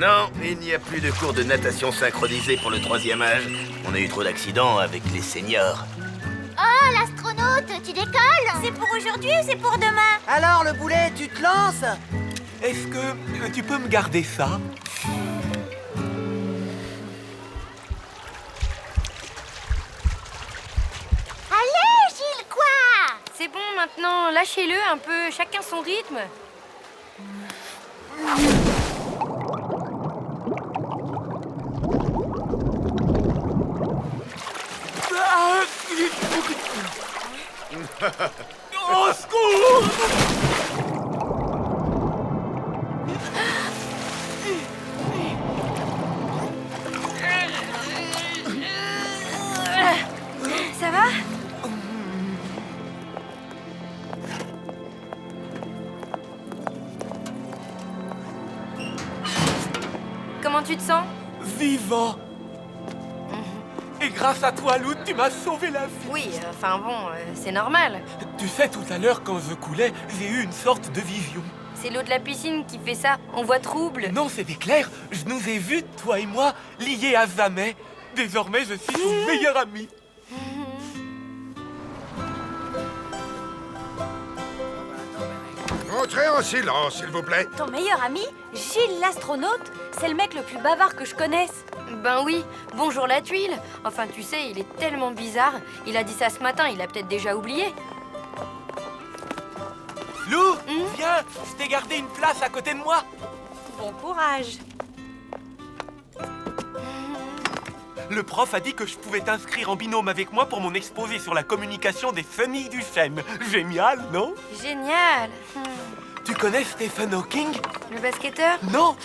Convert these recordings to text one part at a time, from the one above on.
Non, il n'y a plus de cours de natation synchronisé pour le 3e âge. On a eu trop d'accidents avec les seniors. Oh, l'astronaute, tu décolles? C'est pour aujourd'hui ou c'est pour demain? Alors, le boulet, tu te lances? Est-ce que tu peux me garder ça? Allez, Gilles, quoi? C'est bon maintenant, lâchez-le un peu, chacun son rythme. Au secours! Ça va? Comment tu te sens? Vivant! Et grâce à toi, Lou, tu m'as sauvé la vie. Oui, enfin bon, c'est normal. Tu sais, tout à l'heure, quand je coulais, j'ai eu une sorte de vision. C'est l'eau de la piscine qui fait ça, on voit trouble. Non, c'était clair, je nous ai vus, toi et moi, liés à jamais. Désormais, je suis ton meilleur ami. Entrez en silence, s'il vous plaît. Ton meilleur ami, Gilles l'astronaute, c'est le mec le plus bavard que je connaisse. Ben oui, bonjour la tuile. Enfin, tu sais, il est tellement bizarre. Il a dit ça ce matin, il a peut-être déjà oublié. Lou, viens, je t'ai gardé une place à côté de moi. Bon courage. Le prof a dit que je pouvais t'inscrire en binôme avec moi pour mon exposé sur la communication des familles du FEM. Génial, non? Génial. Tu connais Stephen Hawking? Le basketteur? Non.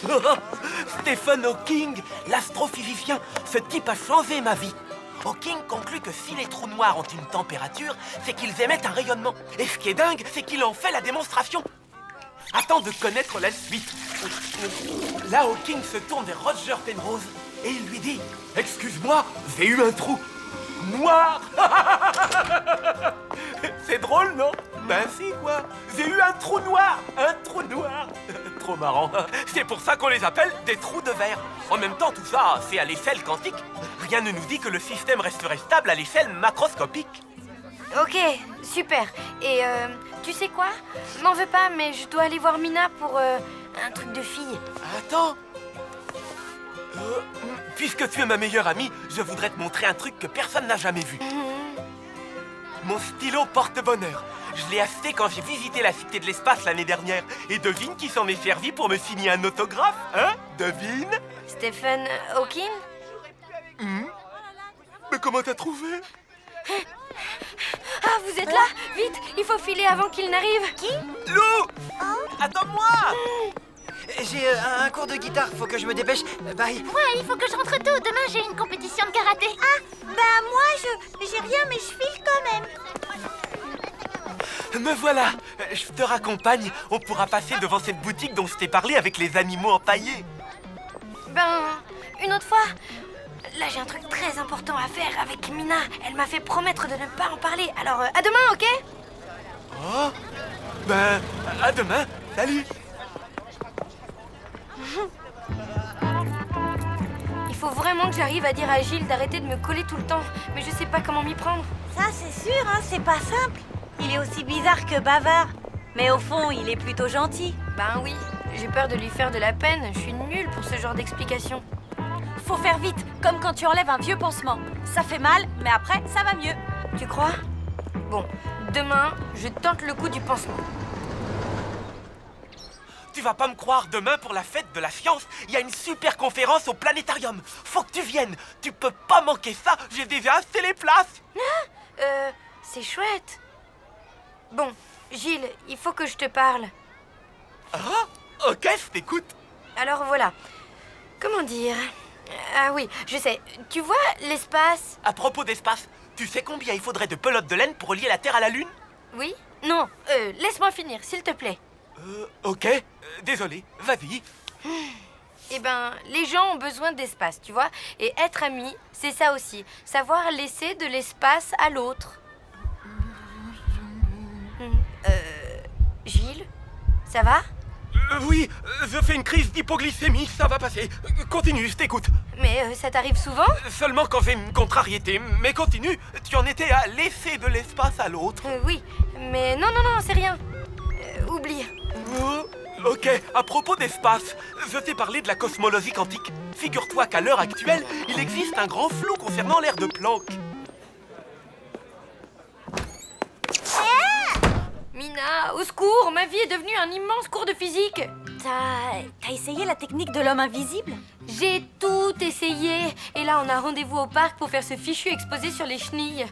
Stephen Hawking, l'astrophysicien. Ce type a changé ma vie. Hawking conclut que si les trous noirs ont une température, c'est qu'ils émettent un rayonnement. Et ce qui est dingue, c'est qu'il en fait la démonstration. Attends de connaître la suite. Là, Hawking se tourne vers Roger Penrose et il lui dit « Excuse-moi, j'ai eu un trou noir !» C'est drôle, non? Ben si, quoi. J'ai eu un trou noir. Un trou noir. Trop marrant. C'est pour ça qu'on les appelle des trous de verre. En même temps, tout ça, c'est à l'échelle quantique. Rien ne nous dit que le système resterait stable à l'échelle macroscopique. Ok, super. Et tu sais quoi? M'en veux pas, mais je dois aller voir Mina pour un truc de fille. Attends. Puisque tu es ma meilleure amie, je voudrais te montrer un truc que personne n'a jamais vu. Mon stylo porte-bonheur. Je l'ai acheté quand j'ai visité la Cité de l'Espace l'année dernière. Et devine qui s'en est servi pour me signer un autographe, hein? Devine? Stephen Hawking? Mais comment t'as trouvé? Ah, vous êtes là? Vite, il faut filer avant qu'il n'arrive. Qui? Lou! Attends-moi! J'ai un cours de guitare, faut que je me dépêche. Bye. Ouais, il faut que je rentre tôt. Demain, j'ai une compétition de karaté. Ah, bah moi, j'ai rien, mais je file quand même. Me voilà! Je te raccompagne. On pourra passer devant cette boutique dont je t'ai parlé avec les animaux empaillés. Ben, une autre fois. Là, j'ai un truc très important à faire avec Mina. Elle m'a fait promettre de ne pas en parler. Alors, à demain, ok? Oh! Ben, à demain. Salut! Il faut vraiment que j'arrive à dire à Gilles d'arrêter de me coller tout le temps. Mais je sais pas comment m'y prendre. Ça, c'est sûr, hein, c'est pas simple. Il est aussi bizarre que bavard. Mais au fond, il est plutôt gentil. Ben oui, j'ai peur de lui faire de la peine. Je suis nulle pour ce genre d'explication. Faut faire vite, comme quand tu enlèves un vieux pansement. Ça fait mal, mais après, ça va mieux. Tu crois? Bon, demain, je tente le coup du pansement. Tu vas pas me croire, demain pour la fête de la science, il y a une super conférence au planétarium. Faut que tu viennes. Tu peux pas manquer ça. J'ai déjà acheté les places. C'est chouette. Bon, Gilles, il faut que je te parle. Ah, ok, je t'écoute. Alors voilà. Comment dire? Ah oui, je sais. Tu vois l'espace? À propos d'espace, tu sais combien il faudrait de pelotes de laine pour relier la Terre à la Lune? Oui? Non, laisse-moi finir, s'il te plaît. Ok. Désolé, vas-y. Eh ben, les gens ont besoin d'espace, tu vois. Et être amis, c'est ça aussi. Savoir laisser de l'espace à l'autre. Gilles, ça va? Oui, je fais une crise d'hypoglycémie, ça va passer. Continue, je t'écoute. Mais ça t'arrive souvent? Seulement quand j'ai une contrariété. Mais continue, tu en étais à laisser de l'espace à l'autre. Oui, mais non, c'est rien. Oublie. Ok, à propos d'espace, je t'ai parlé de la cosmologie quantique. Figure-toi qu'à l'heure actuelle, il existe un grand flou concernant l'aire de Planck. Mina, au secours, ma vie est devenue un immense cours de physique. T'as essayé la technique de l'homme invisible? J'ai tout essayé. Et là, on a rendez-vous au parc pour faire ce fichu exposé sur les chenilles.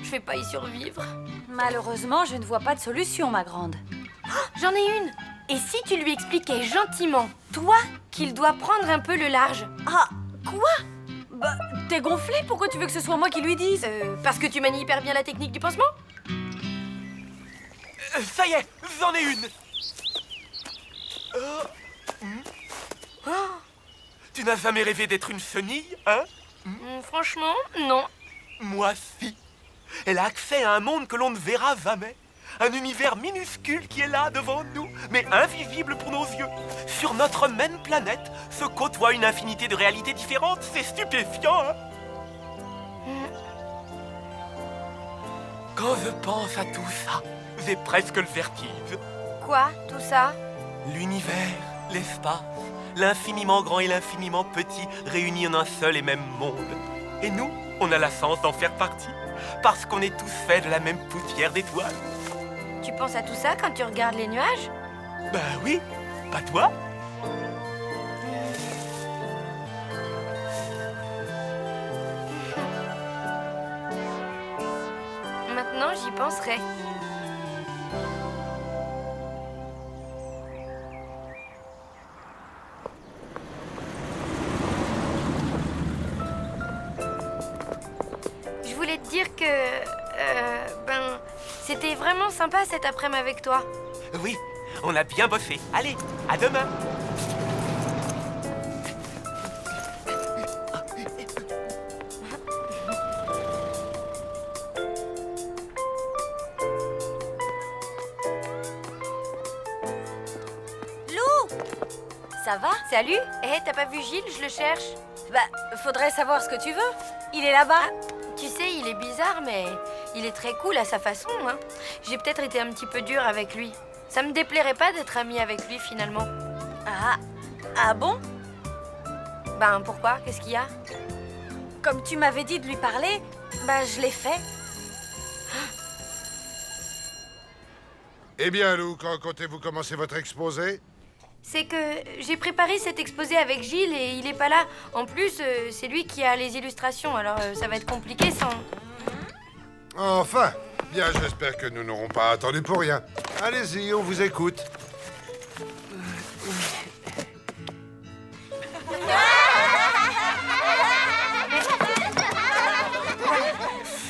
Je vais pas y survivre. Malheureusement, je ne vois pas de solution, ma grande. J'en ai une. Et si tu lui expliquais gentiment, toi, qu'il doit prendre un peu le large? Ah, quoi? Bah, t'es gonflé? Pourquoi tu veux que ce soit moi qui lui dise? Parce que tu manies hyper bien la technique du pansement? Ça y est, j'en ai une. Tu n'as jamais rêvé d'être une chenille, hein? Franchement, non. Moi, si. Elle a accès à un monde que l'on ne verra jamais. Un univers minuscule qui est là devant nous, mais invisible pour nos yeux. Sur notre même planète se côtoie une infinité de réalités différentes. C'est stupéfiant, hein? Quand je pense à tout ça, j'ai presque le vertige. Quoi, tout ça? L'univers, l'espace, l'infiniment grand et l'infiniment petit réunis en un seul et même monde. Et nous, on a la chance d'en faire partie, parce qu'on est tous faits de la même poussière d'étoiles. Tu penses à tout ça quand tu regardes les nuages? Ben oui, pas toi? Maintenant, j'y penserai. Je voulais te dire que... c'était vraiment sympa cet après-midi avec toi. Oui, on a bien bossé. Allez, à demain. Ça va? Salut. T'as pas vu Gilles? Je le cherche. Bah, faudrait savoir ce que tu veux. Il est là-bas. Tu sais, il est bizarre, mais il est très cool à sa façon, hein. J'ai peut-être été un petit peu dure avec lui. Ça me déplairait pas d'être amie avec lui, finalement. Ah bon? Ben, pourquoi? Qu'est-ce qu'il y a? Comme tu m'avais dit de lui parler, bah je l'ai fait. Eh bien, Lou, quand comptez-vous commencer votre exposé? C'est que j'ai préparé cet exposé avec Gilles et il est pas là. En plus, c'est lui qui a les illustrations, alors ça va être compliqué sans... Enfin, bien, j'espère que nous n'aurons pas attendu pour rien. Allez-y, on vous écoute.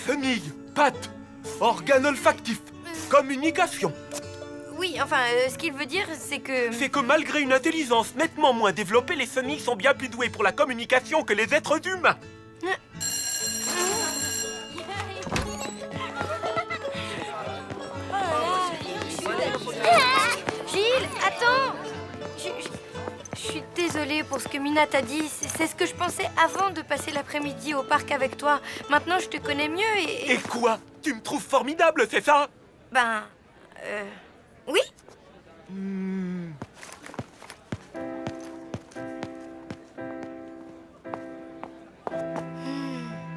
Chenille, patte, organe olfactif, communication. Oui, enfin, ce qu'il veut dire, c'est que... C'est que malgré une intelligence nettement moins développée, les chenilles sont bien plus douées pour la communication que les êtres humains. Gilles, attends! Je suis désolée pour ce que Mina t'a dit. C'est ce que je pensais avant de passer l'après-midi au parc avec toi. Maintenant, je te connais mieux et... Et quoi? Tu me trouves formidable, c'est ça? Ben... oui?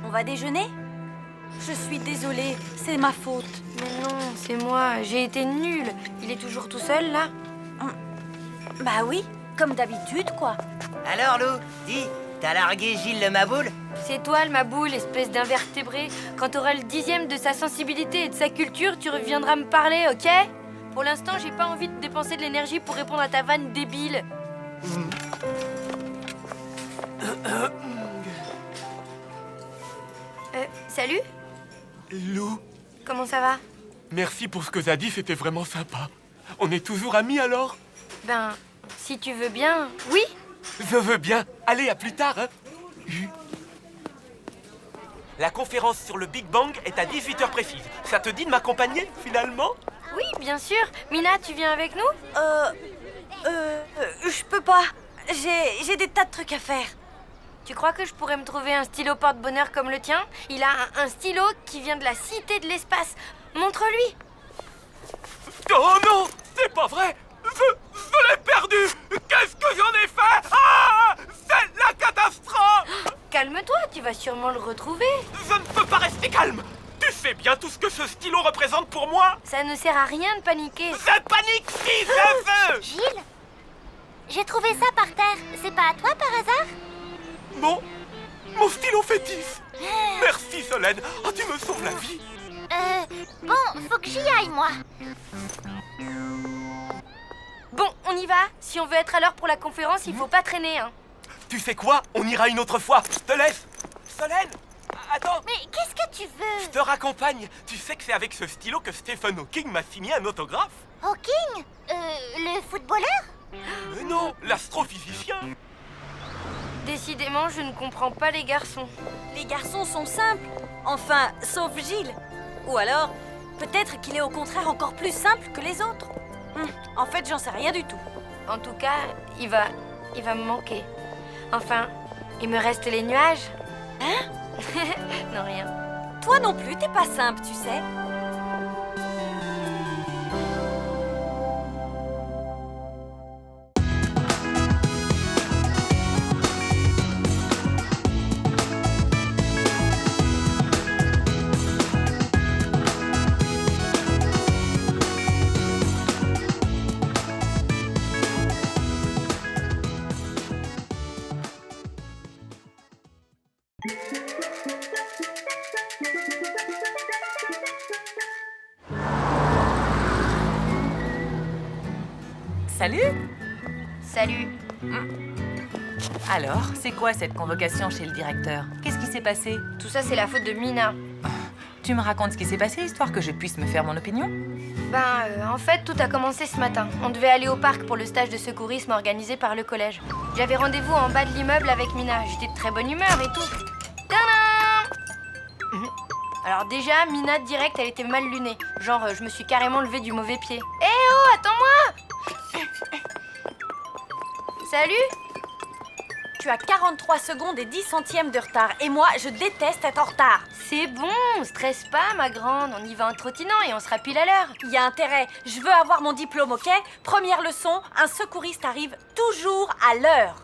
On va déjeuner? Je suis désolée, c'est ma faute. Mais non, c'est moi. J'ai été nulle. Il est toujours tout seul, là? Bah oui, comme d'habitude, quoi. Alors, Lou, dis, t'as largué Gilles le Maboule? C'est toi, le Maboule, espèce d'invertébré. Quand t'auras le 10e de sa sensibilité et de sa culture, tu reviendras me parler, ok? Pour l'instant, j'ai pas envie de dépenser de l'énergie pour répondre à ta vanne débile. Salut? Lou, Comment ça va? merci pour ce que t'as dit, c'était vraiment sympa. On est toujours amis alors? Ben, si tu veux bien, oui? Je veux bien. Allez, à plus tard, hein. La conférence sur le Big Bang est à 18h précise. Ça te dit de m'accompagner, finalement? Oui, bien sûr. Mina, tu viens avec nous? Je peux pas. J'ai des tas de trucs à faire. Tu crois que je pourrais me trouver un stylo porte-bonheur comme le tien? Il a un stylo qui vient de la cité de l'espace. Montre-lui. Oh non, c'est pas vrai. Je l'ai perdu. Qu'est-ce que j'en ai fait? Ah, c'est la catastrophe. Calme-toi, tu vas sûrement le retrouver. Je ne peux pas rester calme. Tu sais bien tout ce que ce stylo représente pour moi. Ça ne sert à rien de paniquer. Je panique si je veux. Gilles, j'ai trouvé ça par terre. C'est pas à toi par hasard? Mon stylo fétiche. Merci Solène. Oh, tu me sauves la vie. Bon, faut que j'y aille, moi. Bon, on y va. Si on veut être à l'heure pour la conférence, il faut pas traîner, hein. Tu sais quoi? On ira une autre fois. Je te laisse. Solène, attends. Mais qu'est-ce que tu veux? Je te raccompagne. Tu sais que c'est avec ce stylo que Stephen Hawking m'a signé un autographe? Hawking? Le footballeur? Mais non, l'astrophysicien. Décidément, je ne comprends pas les garçons. Les garçons sont simples. Enfin, sauf Gilles. Ou alors, peut-être qu'il est au contraire encore plus simple que les autres. En fait, j'en sais rien du tout. En tout cas, il va me manquer. Enfin, il me reste les nuages. Hein? Non, rien. Toi non plus, t'es pas simple, tu sais. Salut! Salut. Alors, c'est quoi cette convocation chez le directeur? Qu'est-ce qui s'est passé? Tout ça, c'est la faute de Mina. Tu me racontes ce qui s'est passé, histoire que je puisse me faire mon opinion? En fait, tout a commencé ce matin. On devait aller au parc pour le stage de secourisme organisé par le collège. J'avais rendez-vous en bas de l'immeuble avec Mina. J'étais de très bonne humeur et tout. Tadam! Alors déjà, Mina, direct, elle était mal lunée. Genre, je me suis carrément levée du mauvais pied. Eh oh, attends-moi! Salut! Tu as 43 secondes et 10 centièmes de retard. Et moi, je déteste être en retard. C'est bon, stresse pas, ma grande. On y va en trottinant et on sera pile à l'heure. Il y a intérêt. Je veux avoir mon diplôme, ok? Première leçon, un secouriste arrive toujours à l'heure.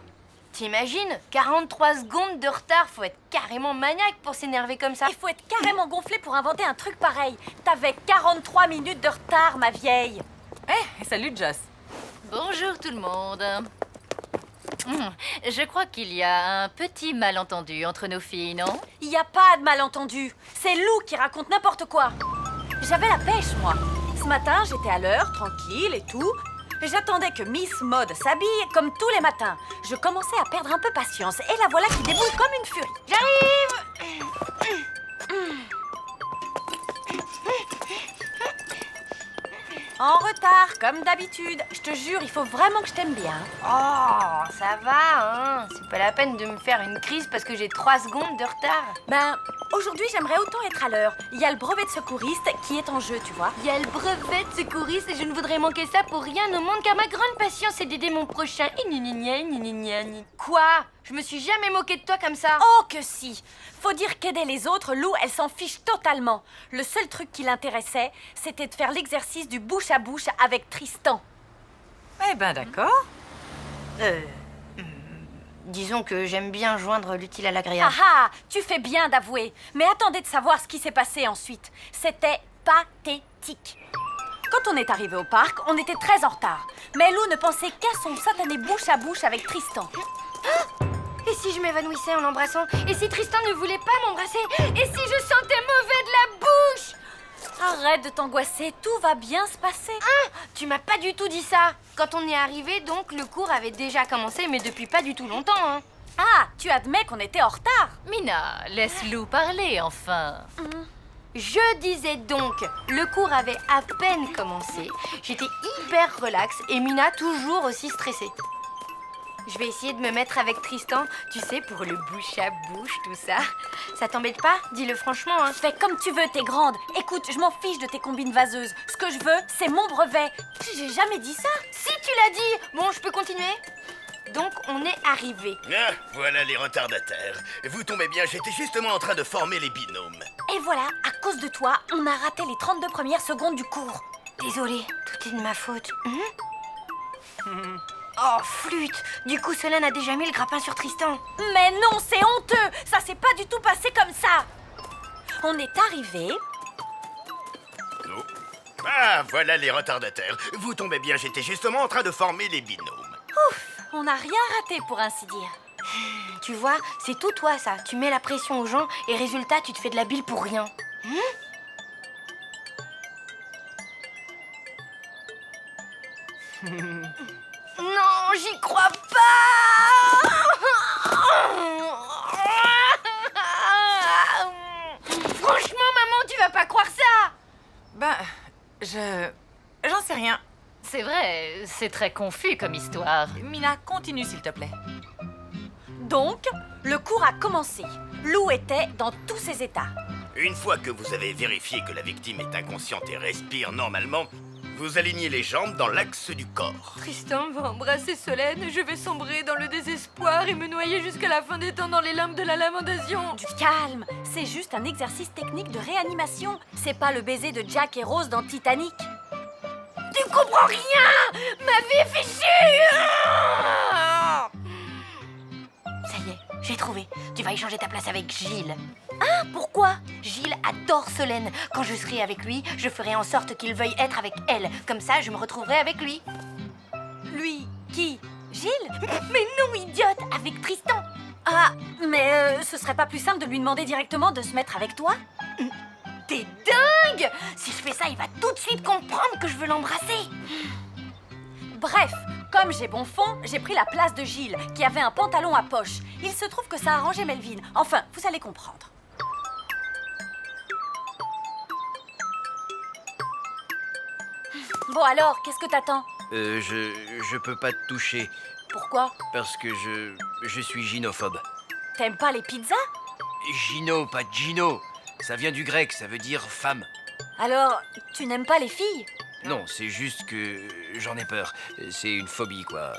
T'imagines? 43 secondes de retard, faut être carrément maniaque pour s'énerver comme ça. Il faut être carrément gonflé pour inventer un truc pareil. T'avais 43 minutes de retard, ma vieille. Salut Joss. Bonjour tout le monde. Je crois qu'il y a un petit malentendu entre nos filles, non? Il n'y a pas de malentendu. C'est Lou qui raconte n'importe quoi. J'avais la pêche, moi. Ce matin, j'étais à l'heure, tranquille et tout. J'attendais que Miss Mode s'habille comme tous les matins. Je commençais à perdre un peu patience. Et la voilà qui déboule comme une furie. J'arrive! En retard, comme d'habitude. Je te jure, il faut vraiment que je t'aime bien. Oh, ça va, hein. C'est pas la peine de me faire une crise parce que j'ai 3 secondes de retard. Ben, aujourd'hui, j'aimerais autant être à l'heure. Il y a le brevet de secouriste qui est en jeu, tu vois. Il y a le brevet de secouriste et je ne voudrais manquer ça pour rien au monde car ma grande passion c'est d'aider mon prochain. Quoi? Je me suis jamais moquée de toi comme ça. Oh que si! Faut dire qu'aider les autres, Lou, elle s'en fiche totalement. Le seul truc qui l'intéressait, c'était de faire l'exercice du bouche à bouche avec Tristan. Eh ben d'accord. Disons que j'aime bien joindre l'utile à l'agréable. Ah ah! Tu fais bien d'avouer. Mais attendez de savoir ce qui s'est passé ensuite. C'était pathétique. Quand on est arrivé au parc, on était très en retard. Mais Lou ne pensait qu'à son satané bouche à bouche avec Tristan. Et si je m'évanouissais en l'embrassant? Et si Tristan ne voulait pas m'embrasser? Et si je sentais mauvais de la bouche? Arrête de t'angoisser, tout va bien se passer. Tu m'as pas du tout dit ça. Quand on est arrivé, donc, le cours avait déjà commencé, mais depuis pas du tout longtemps, hein. Ah, tu admets qu'on était en retard. Mina, laisse Lou parler, enfin. Je disais donc, le cours avait à peine commencé. J'étais hyper relax et Mina toujours aussi stressée. Je vais essayer de me mettre avec Tristan, tu sais, pour le bouche à bouche, tout ça. Ça t'embête pas? Dis-le franchement, hein. Fais comme tu veux, t'es grande. Écoute, je m'en fiche de tes combines vaseuses. Ce que je veux, c'est mon brevet. J'ai jamais dit ça. Si tu l'as dit! Bon, je peux continuer? Donc, on est arrivé. Ah, voilà les retardataires. Vous tombez bien, j'étais justement en train de former les binômes. Et voilà, à cause de toi, on a raté les 32 premières secondes du cours. Désolée, tout est de ma faute. Oh, flûte! Du coup, Solène a déjà mis le grappin sur Tristan. Mais non, c'est honteux. Ça s'est pas du tout passé comme ça. On est arrivé. Oh. Ah, voilà les retardataires. Vous tombez bien, j'étais justement en train de former les binômes. Ouf, on n'a rien raté pour ainsi dire. Tu vois, c'est tout toi, ça. Tu mets la pression aux gens et résultat, tu te fais de la bile pour rien. Non, j'y crois pas! Franchement, maman, tu vas pas croire ça! Ben, j'en sais rien. C'est vrai, c'est très confus comme histoire. Mina, continue s'il te plaît. Donc, le cours a commencé. Lou était dans tous ses états. Une fois que vous avez vérifié que la victime est inconsciente et respire normalement, vous alignez les jambes dans l'axe du corps. Tristan va embrasser Solène, je vais sombrer dans le désespoir et me noyer jusqu'à la fin des temps dans les limbes de la lamentation. Du calme, c'est juste un exercice technique de réanimation. C'est pas le baiser de Jack et Rose dans Titanic. Tu comprends rien! Ma vie est fichue! Ça y est, j'ai trouvé. Tu vas échanger ta place avec Gilles. Ah, pourquoi? Gilles adore Solène. Quand je serai avec lui, je ferai en sorte qu'il veuille être avec elle. Comme ça, je me retrouverai avec lui. Lui, qui? Gilles? Mais non, idiote! Avec Tristan! Ah, mais ce serait pas plus simple de lui demander directement de se mettre avec toi? T'es dingue! Si je fais ça, il va tout de suite comprendre que je veux l'embrasser. Bref, comme j'ai bon fond, j'ai pris la place de Gilles, qui avait un pantalon à poche. Il se trouve que ça a arrangé Melvin. Enfin, vous allez comprendre. Bon alors, qu'est-ce que t'attends? Je peux pas te toucher Pourquoi? parce que je suis gynophobe. T'aimes pas les pizzas? Gino, pas Gino. Ça vient du grec, ça veut dire femme. Alors, tu n'aimes pas les filles? Non, c'est juste que j'en ai peur. C'est une phobie, quoi.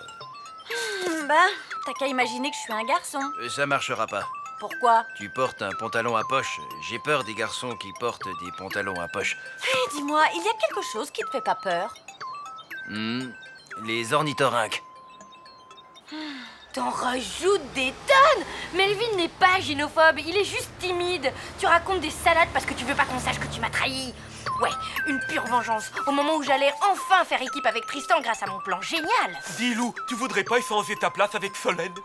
Bah, t'as qu'à imaginer que je suis un garçon. Ça marchera pas. Pourquoi? Tu portes un pantalon à poche. J'ai peur des garçons qui portent des pantalons à poche. Hé, dis-moi, il y a quelque chose qui te fait pas peur? Les ornithorynques. T'en rajoutes des tonnes! Melvin n'est pas gynophobe, il est juste timide. Tu racontes des salades parce que tu veux pas qu'on sache que tu m'as trahi. Ouais, une pure vengeance. Au moment où j'allais enfin faire équipe avec Tristan grâce à mon plan génial. Dis Lou, tu voudrais pas échanger ta place avec Solène?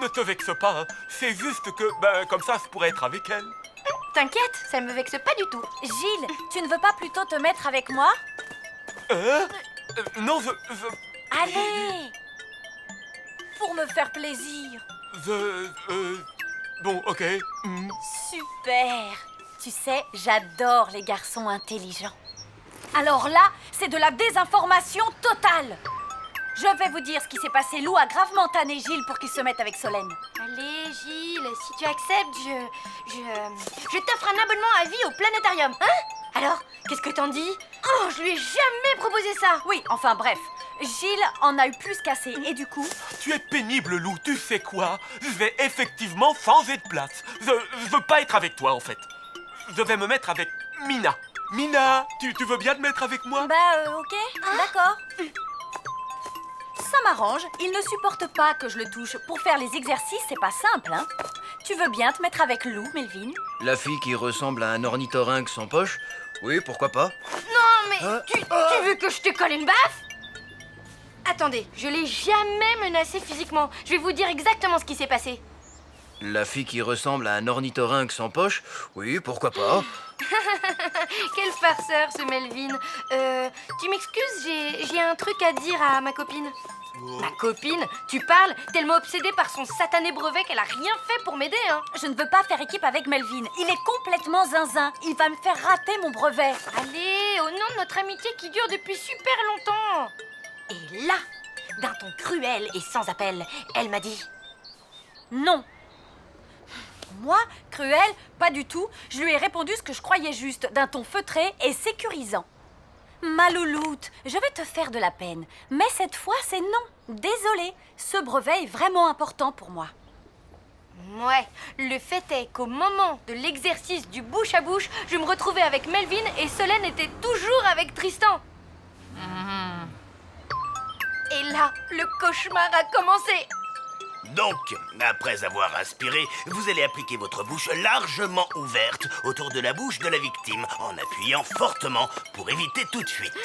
Ne te vexe pas, hein. C'est juste que, comme ça, je pourrais être avec elle. T'inquiète, ça me vexe pas du tout. Gilles, tu ne veux pas plutôt te mettre avec moi? Non, Allez! Pour me faire plaisir. Bon, ok. Super! Tu sais, j'adore les garçons intelligents. Alors là, c'est de la désinformation totale. Je vais vous dire ce qui s'est passé. Lou a gravement tanné Gilles pour qu'il se mette avec Solène. Allez, Gilles, si tu acceptes, je t'offre un abonnement à vie au planétarium, hein? Alors, qu'est-ce que t'en dis? Oh, je lui ai jamais proposé ça! Oui, enfin bref. Gilles en a eu plus qu'assez et du coup... Tu es pénible, Lou. Tu sais quoi? Je vais effectivement changer de place. Je veux pas être avec toi, en fait. Je vais me mettre avec Mina. Mina, tu veux bien te mettre avec moi? Ok, d'accord. Ça m'arrange, il ne supporte pas que je le touche. Pour faire les exercices, c'est pas simple, hein. Tu veux bien te mettre avec Lou, Melvin? La fille qui ressemble à un ornithorynque sans poche? Oui, pourquoi pas? Non, mais tu veux que je te colle une baffe? Attendez, je l'ai jamais menacé physiquement. Je vais vous dire exactement ce qui s'est passé. La fille qui ressemble à un ornithorynque sans poche? Oui, pourquoi pas? Quel farceur, ce Melvin. Tu m'excuses, j'ai un truc à dire à ma copine. Ma copine? Tu parles? Tellement obsédée par son satané brevet qu'elle a rien fait pour m'aider, hein. Je ne veux pas faire équipe avec Melvin. Il est complètement zinzin. Il va me faire rater mon brevet. Allez, au nom de notre amitié qui dure depuis super longtemps. Et là, d'un ton cruel et sans appel. Elle m'a dit... Non. Moi, cruel, pas du tout. Je lui ai répondu ce que je croyais juste, d'un ton feutré et sécurisant. Ma louloute, je vais te faire de la peine, mais cette fois, c'est non. Désolée, ce brevet est vraiment important pour moi. Ouais, le fait est qu'au moment de l'exercice du bouche à bouche, je me retrouvais avec Melvin et Solène était toujours avec Tristan. Et là, le cauchemar a commencé. Donc, après avoir inspiré, vous allez appliquer votre bouche largement ouverte autour de la bouche de la victime en appuyant fortement pour éviter toute fuite.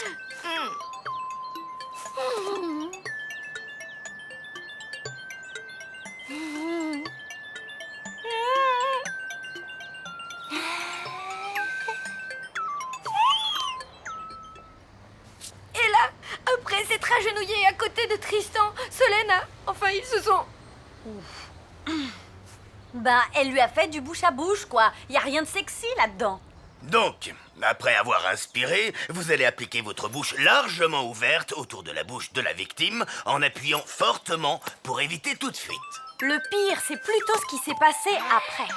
Et là, après s'être agenouillé à côté de Tristan, Solène a... Enfin, ils se sont... Ben, elle lui a fait du bouche à bouche, quoi. Y a rien de sexy là-dedans. Donc, après avoir inspiré, vous allez appliquer votre bouche largement ouverte autour de la bouche de la victime en appuyant fortement pour éviter toute fuite. Le pire, c'est plutôt ce qui s'est passé après.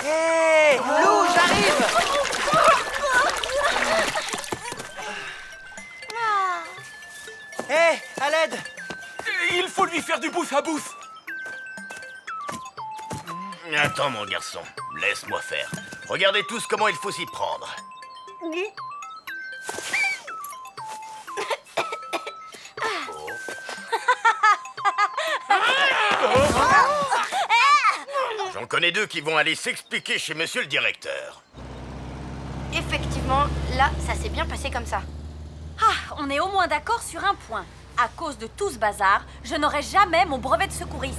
Hé, Lou, j'arrive. Hé, à l'aide. Il faut lui faire du bouche à bouche. Attends, mon garçon, laisse-moi faire. Regardez tous comment il faut s'y prendre. J'en connais deux qui vont aller s'expliquer chez monsieur le directeur. Effectivement, là, ça s'est bien passé comme ça. Ah, on est au moins d'accord sur un point. À cause de tout ce bazar, je n'aurai jamais mon brevet de secouriste.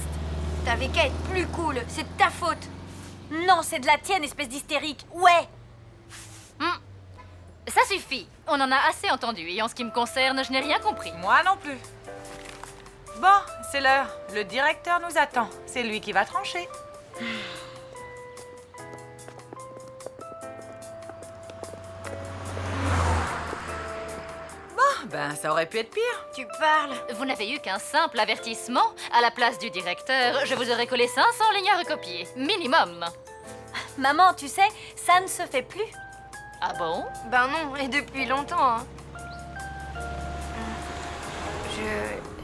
T'avais qu'à être plus cool, c'est de ta faute. Non, c'est de la tienne, espèce d'hystérique. Ouais. Ça suffit. On en a assez entendu. Et en ce qui me concerne, je n'ai rien compris. Moi non plus. Bon, c'est l'heure. Le directeur nous attend. C'est lui qui va trancher. Ben, ça aurait pu être pire. Tu parles. Vous n'avez eu qu'un simple avertissement. À la place du directeur, je vous aurais collé 500 lignes à recopier. Minimum. Maman, tu sais, ça ne se fait plus. Ah bon? Ben non, et depuis longtemps, hein.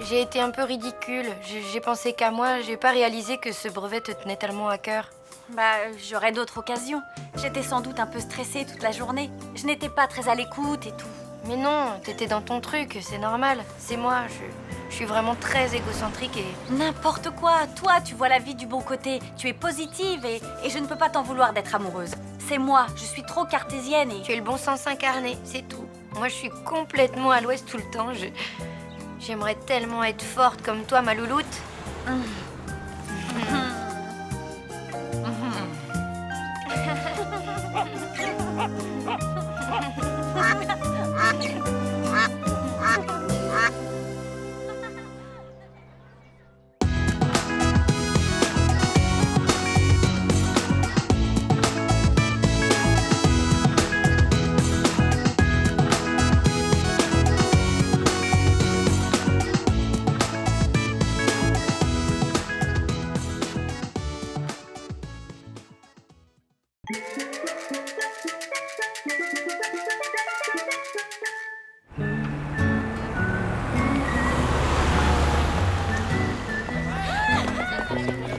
J'ai été un peu ridicule. J'ai pensé qu'à moi, j'ai pas réalisé que ce brevet te tenait tellement à cœur. Bah, j'aurai d'autres occasions. J'étais sans doute un peu stressée toute la journée. Je n'étais pas très à l'écoute et tout. Mais non, t'étais dans ton truc, c'est normal. C'est moi, je suis vraiment très égocentrique et... N'importe quoi. Toi, tu vois la vie du bon côté. Tu es positive et je ne peux pas t'en vouloir d'être amoureuse. C'est moi, je suis trop cartésienne et... Tu es le bon sens incarné, c'est tout. Moi, je suis complètement à l'ouest tout le temps. J'aimerais tellement être forte comme toi, ma louloute.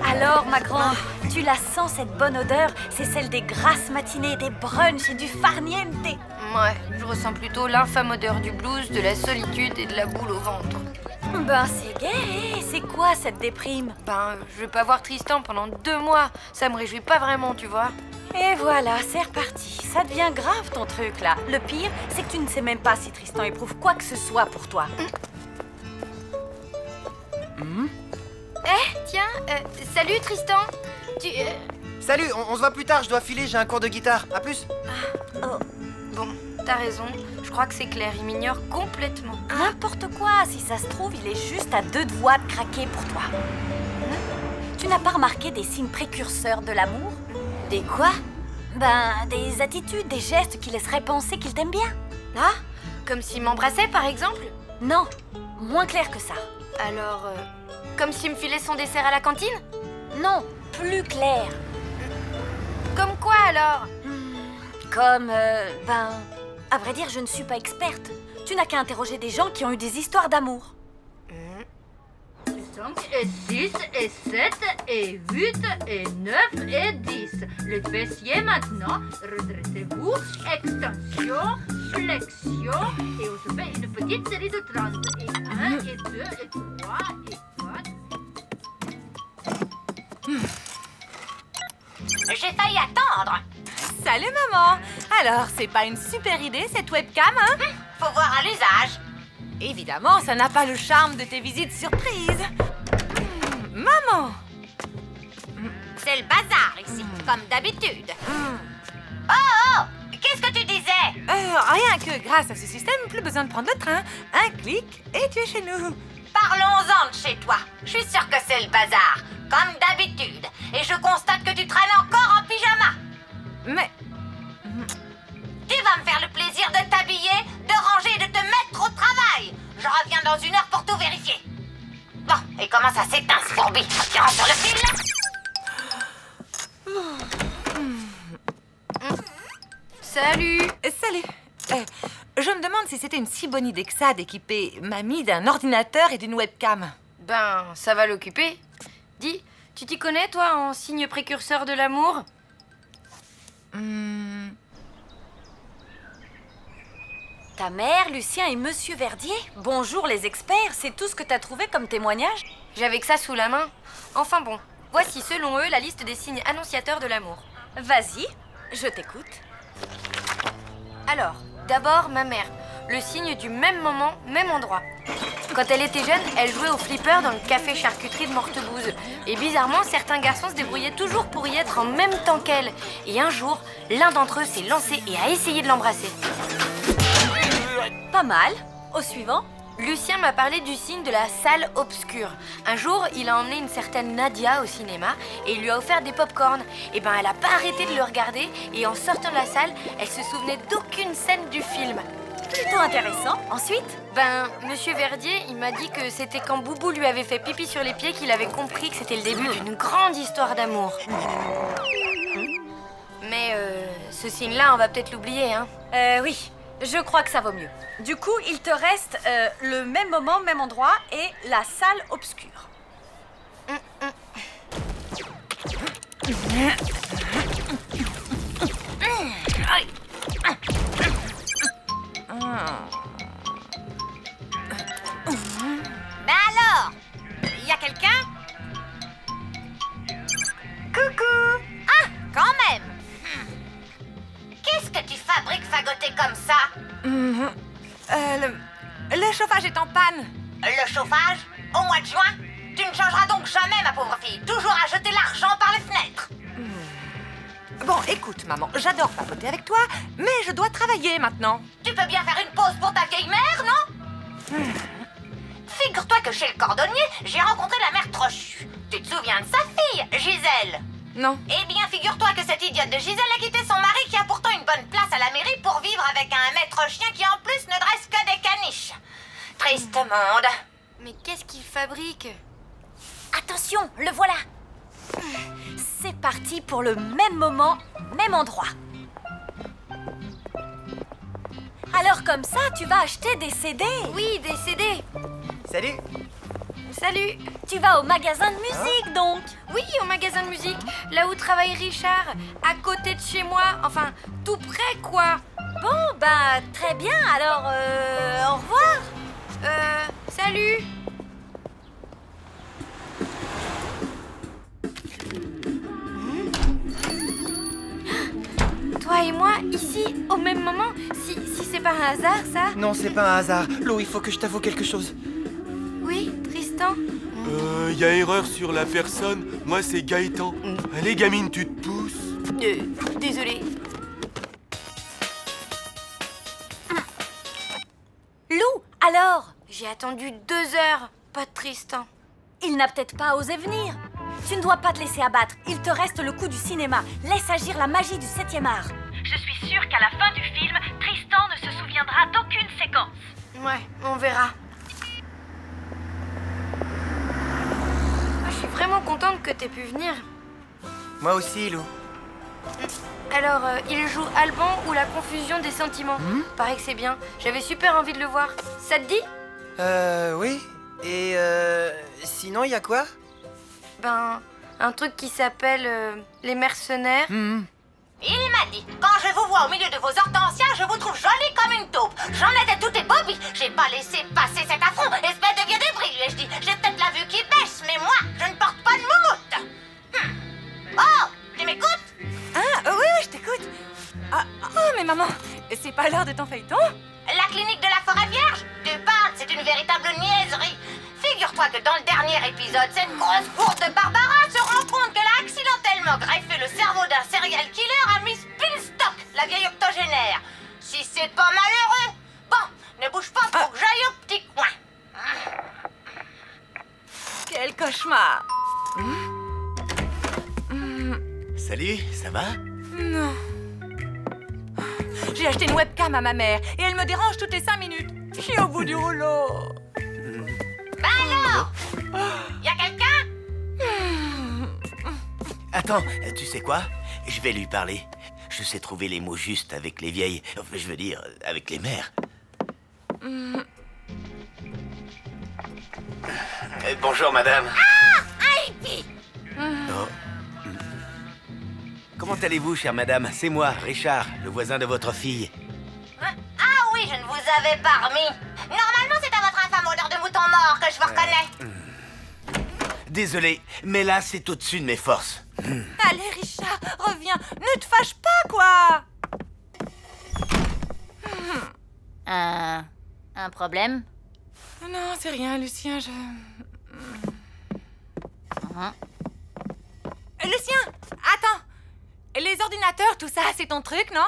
Alors, ma grande, tu la sens cette bonne odeur? C'est celle des grasses matinées, des brunchs et du farniente. Ouais, je ressens plutôt l'infâme odeur du blues, de la solitude et de la boule au ventre. Ben, c'est gay. C'est quoi cette déprime? Ben, je vais pas voir Tristan pendant 2 mois. Ça me réjouit pas vraiment, tu vois. Et voilà, c'est reparti. Ça devient grave ton truc là. Le pire, c'est que tu ne sais même pas si Tristan éprouve quoi que ce soit pour toi. Tiens, salut Tristan. Tu... Salut, on se voit plus tard, je dois filer, j'ai un cours de guitare. À plus. Bon, t'as raison. Je crois que c'est clair, il m'ignore complètement. N'importe quoi, si ça se trouve, il est juste à 2 doigts de craquer pour toi. Tu n'as pas remarqué des signes précurseurs de l'amour? Des quoi? Ben, des attitudes, des gestes qui laisseraient penser qu'il t'aime bien. Ah? Comme s'il m'embrassait, par exemple? Non, moins clair que ça. Alors, comme s'il me filait son dessert à la cantine? Non, plus clair. Comme quoi, alors? Comme, à vrai dire, je ne suis pas experte. Tu n'as qu'à interroger des gens qui ont eu des histoires d'amour. 5 et 6 et 7 et 8 et 9 et 10. Les fessiers maintenant. Redressez-vous. Extension, flexion. Et on se fait une petite série de 30. Et 1 et 2 et 3 et 4. J'ai failli attendre. Salut maman. Alors, c'est pas une super idée cette webcam, hein? Faut voir à l'usage. Évidemment, ça n'a pas le charme de tes visites surprises. Maman! C'est le bazar ici, comme d'habitude. Oh, qu'est-ce que tu disais? Rien que grâce à ce système, plus besoin de prendre le train. Un clic et tu es chez nous. Parlons-en de chez toi. Je suis sûre que c'est le bazar, comme d'habitude. Et je constate que tu traînes encore en pyjama. Mais Tu vas me faire le plaisir de t'habiller, de ranger et de te mettre au travail. Je reviens dans 1 heure pour tout vérifier. Bon, et comment ça s'éteint ce fourbi? Tirant sur le fil? Salut! salut. Je me demande si c'était une si bonne idée que ça d'équiper mamie d'un ordinateur et d'une webcam. Ben, ça va l'occuper. Dis, tu t'y connais, toi, en signe précurseur de l'amour? Ta mère, Lucien et Monsieur Verdier? Bonjour les experts, c'est tout ce que t'as trouvé comme témoignage? J'avais que ça sous la main. Enfin bon, voici selon eux la liste des signes annonciateurs de l'amour. Vas-y, je t'écoute. Alors, d'abord ma mère, le signe du même moment, même endroit. Quand elle était jeune, elle jouait au flipper dans le café charcuterie de Mortebouze. Et bizarrement, certains garçons se débrouillaient toujours pour y être en même temps qu'elle. Et un jour, l'un d'entre eux s'est lancé et a essayé de l'embrasser. Pas mal. Au suivant. Lucien m'a parlé du signe de la salle obscure. Un jour, il a emmené une certaine Nadia au cinéma et il lui a offert des pop-corn. Et ben, elle a pas arrêté de le regarder et en sortant de la salle, elle se souvenait d'aucune scène du film. Plutôt intéressant. Ensuite? Ben, Monsieur Verdier, il m'a dit que c'était quand Boubou lui avait fait pipi sur les pieds qu'il avait compris que c'était le début d'une grande histoire d'amour. Mais ce signe-là, on va peut-être l'oublier, hein. Oui. Je crois que ça vaut mieux. Du coup, il te reste le même moment, même endroit et la salle obscure. Ben alors, y a quelqu'un? Coucou. Ah, quand même. Qu'est-ce que tu fabriques fagoté comme ça? Le chauffage est en panne. Le chauffage? Au mois de juin? Tu ne changeras donc jamais, ma pauvre fille. Toujours à jeter l'argent par les fenêtres. Bon, écoute, maman, j'adore papoter avec toi, mais je dois travailler maintenant. Tu peux bien faire une pause pour ta vieille mère, non? Figure-toi que chez le cordonnier, j'ai rencontré la mère Trochu. Tu te souviens de sa fille, Gisèle? Non. Eh bien, figure-toi que cette idiote de Gisèle a quitté son mari qui a pourtant une bonne place à la mairie pour vivre avec un maître chien qui en plus ne dresse que des caniches. Triste monde. Mais qu'est-ce qu'il fabrique? Attention, le voilà. C'est parti pour le même moment, même endroit. Alors comme ça, tu vas acheter des CD. Oui, des CD. Salut. Salut. Tu vas au magasin de musique donc. Oui, au magasin de musique, là où travaille Richard, à côté de chez moi, enfin, tout près, quoi. Bon, bah très bien, alors au revoir. Salut. Toi et moi, ici, au même moment, si c'est pas un hasard, ça? Non, c'est pas un hasard. Lo, il faut que je t'avoue quelque chose. Oui, Tristan? Y a erreur sur la personne. Moi, c'est Gaëtan. Allez, gamine, tu te pousses. Désolée. Lou, alors? J'ai attendu 2 heures, pas de Tristan. Il n'a peut-être pas osé venir. Tu ne dois pas te laisser abattre. Il te reste le coup du cinéma. Laisse agir la magie du 7e art. Je suis sûre qu'à la fin du film, Tristan ne se souviendra d'aucune séquence. Ouais, on verra. Je suis vraiment contente que t'aies pu venir. Moi aussi, Lou. Alors, il joue Alban ou la confusion des sentiments. Paraît que c'est bien. J'avais super envie de le voir. Ça te dit? Oui. Et sinon, il y a quoi? Ben, un truc qui s'appelle les mercenaires. Il m'a dit, quand je vous vois au milieu de vos hortensias, je vous trouve jolie comme une taupe. J'en étais tout ébobie. J'ai pas laissé passer cet affront. Espèce de vieux débris, lui ai-je dit. J'ai peut-être la vue qui baisse, mais moi, je ne porte pas de moumoute. Oh, tu m'écoutes? Ah, oui, je t'écoute. Oh, mais maman, c'est pas l'heure de ton feuilleton? La clinique de la forêt vierge? Tu parles, c'est une véritable niaiserie. Figure-toi que dans le dernier épisode, cette grosse bourde de Barbara se rend compte qu'elle a accidentellement greffé le cerveau d'un serial killer à Miss Pinstock, la vieille octogénaire. Si c'est pas malheureux. Bon, ne bouge pas pour que j'aille au petit coin. Quel cauchemar. Salut, ça va? Non. J'ai acheté une webcam à ma mère et elle me dérange toutes les 5 minutes. Je suis au bout du rouleau. Bah alors? Y a quelqu'un? Attends, tu sais quoi? Je vais lui parler. Je sais trouver les mots justes avec les vieilles... Enfin, je veux dire, avec les mères. Bonjour, madame. Ah! Hippie! Oh. Comment allez-vous, chère madame? C'est moi, Richard, le voisin de votre fille. Ah oui, je ne vous avais pas remis. Normalement, c'est à votre infâme odeur de mouton mort que je vous reconnais. Désolé, mais là, c'est au-dessus de mes forces. Allez, Richard, reviens. Ne te fâche pas, quoi. Un problème? Non, c'est rien, Lucien, Lucien, attends. Les ordinateurs, tout ça, c'est ton truc, non?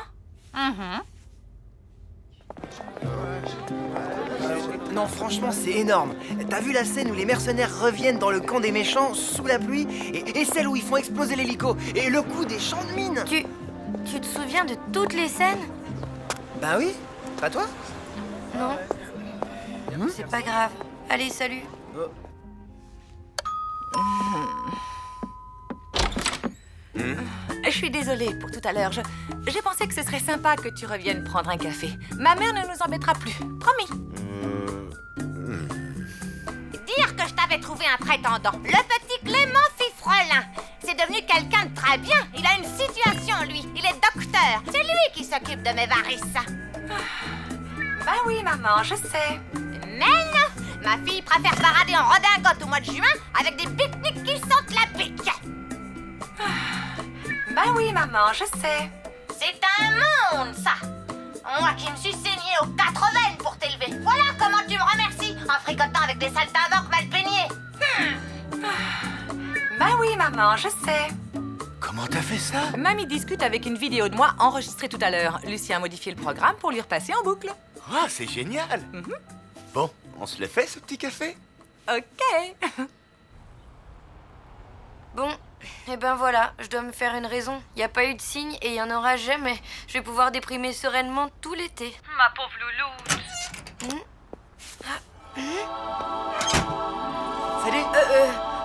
Non, franchement, c'est énorme. T'as vu la scène où les mercenaires reviennent dans le camp des méchants sous la pluie et celle où ils font exploser l'hélico et le coup des champs de mine? Tu te souviens de toutes les scènes? Bah oui, pas toi? Non. C'est pas grave. Allez, salut. Je suis désolée pour tout à l'heure. J'ai pensé que ce serait sympa que tu reviennes prendre un café. Ma mère ne nous embêtera plus. Promis. Dire que je t'avais trouvé un prétendant. Le petit Clément Fifrelin. C'est devenu quelqu'un de très bien. Il a une situation, lui. Il est docteur. C'est lui qui s'occupe de mes varices. Bah oui, maman, je sais. Mais non! Ma fille préfère parader en redingote au mois de juin avec des pique-niques qui sentent la pique. Bah oui, maman, je sais. C'est un monde, ça. Moi qui me suis saignée aux 4 veines pour t'élever. Voilà comment tu me remercies, en fricotant avec des saltimbanques mal peignés. Bah oui, maman, je sais. Comment t'as fait ça? Mamie discute avec une vidéo de moi enregistrée tout à l'heure. Lucien a modifié le programme pour lui repasser en boucle. Ah, c'est génial. Bon, on se le fait, ce petit café? Ok. Bon, et ben voilà, je dois me faire une raison. Il n'y a pas eu de signe et il n'y en aura jamais. Je vais pouvoir déprimer sereinement tout l'été. Ma pauvre loulou. Salut.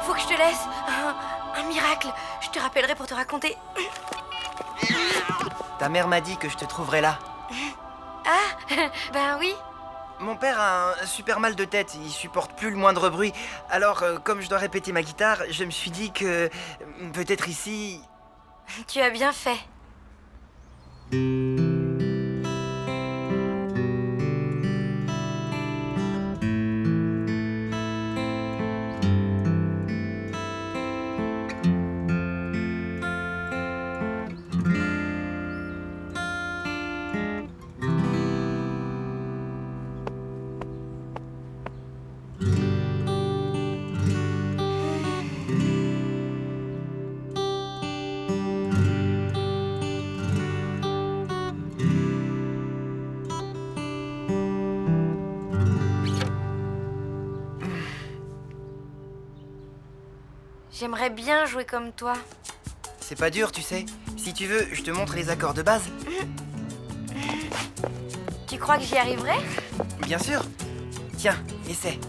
Faut que je te laisse. Un miracle. Je te rappellerai pour te raconter. Ta mère m'a dit que je te trouverais là. Ah, ben oui. Mon père a un super mal de tête, il supporte plus le moindre bruit. Alors, comme je dois répéter ma guitare, je me suis dit que peut-être ici... Tu as bien fait. J'aimerais bien jouer comme toi. C'est pas dur, tu sais. Si tu veux, je te montre les accords de base. Tu crois que j'y arriverai? Bien sûr. Tiens, essaie.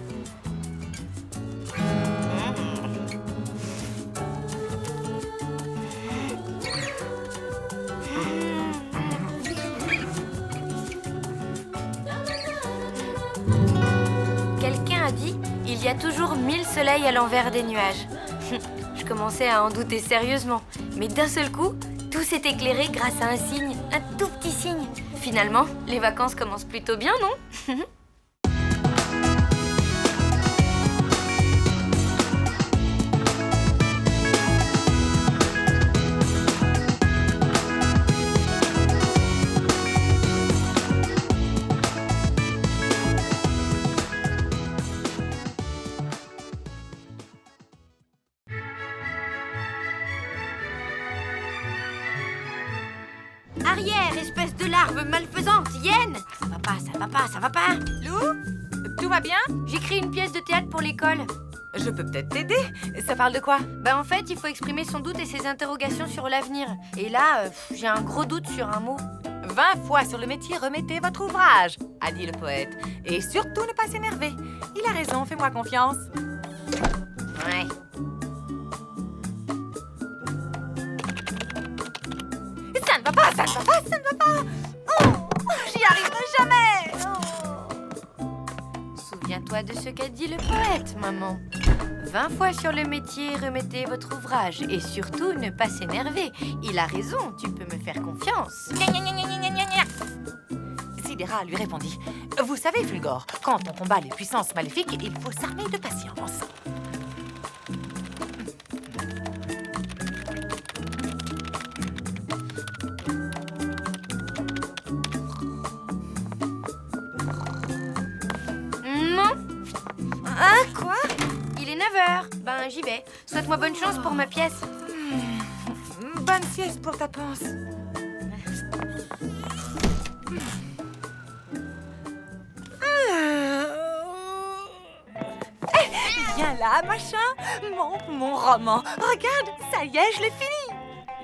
Quelqu'un a dit, il y a toujours 1000 soleils à l'envers des nuages. Je commençais à en douter sérieusement, mais d'un seul coup, tout s'est éclairé grâce à un signe, un tout petit signe. Finalement, les vacances commencent plutôt bien, non? Arrière, espèce de larve malfaisante, hyène! Ça va pas, ça va pas, ça va pas! Lou, tout va bien? J'écris une pièce de théâtre pour l'école. Je peux peut-être t'aider. Ça parle de quoi? Bah en fait, il faut exprimer son doute et ses interrogations sur l'avenir. Et là, j'ai un gros doute sur un mot. 20 fois sur le métier, remettez votre ouvrage, a dit le poète. Et surtout ne pas s'énerver. Il a raison, fais-moi confiance. Ouais. Ça ne va pas, ça ne va pas, ça ne va pas. Oh, j'y arriverai jamais. Souviens-toi de ce qu'a dit le poète, maman. 20 fois sur le métier, remettez votre ouvrage. Et surtout, ne pas s'énerver. Il a raison, tu peux me faire confiance. Sidera lui répondit. Vous savez, Fulgore, quand on combat les puissances maléfiques, il faut s'armer de patience. Non. Ah, quoi? Il est 9h. Ben, j'y vais. Souhaite-moi bonne chance pour ma pièce. Bonne sieste pour ta panse. Viens là, machin. Mon roman. Regarde, ça y est, je l'ai fini.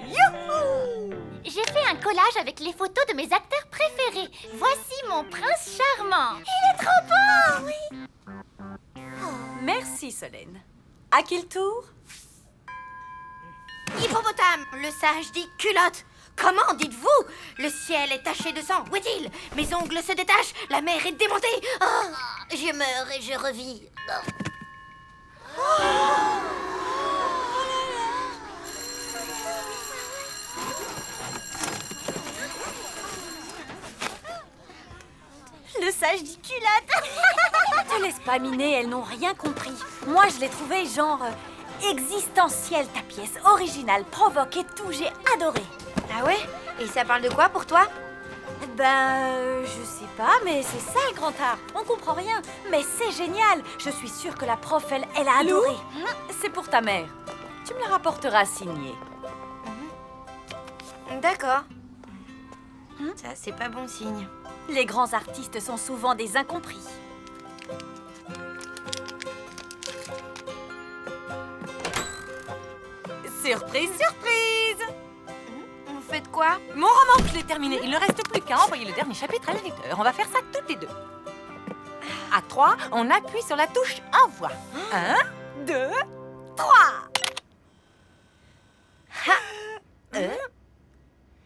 Youhou! J'ai fait un collage avec les photos de mes acteurs préférés. Voici mon prince charmant. Il est trop beau, oui. Merci, Solène. À qui le tour? Hippopotame, le sage dit culotte. Comment dites-vous? Le ciel est taché de sang. Où est-il? Mes ongles se détachent. La mer est démontée. Oh, je meurs et je revis. Le sage dit culotte. Te laisse pas miner, elles n'ont rien compris. Moi, je l'ai trouvé genre existentielle, ta pièce. Originale, provoque et tout, j'ai adoré. Ah ouais? Et ça parle de quoi pour toi? Je sais pas, mais c'est ça le grand art. On comprend rien, mais c'est génial. Je suis sûre que la prof, elle a adoré. C'est pour ta mère. Tu me la rapporteras signée. D'accord. Ça, c'est pas bon signe. Les grands artistes sont souvent des incompris. Surprise, surprise! Vous faites quoi? Mon roman, je l'ai terminé. Il ne reste plus qu'à envoyer le dernier chapitre à l'éditeur. On va faire ça toutes les deux. À 3, on appuie sur la touche envoi. 1, 2, 3.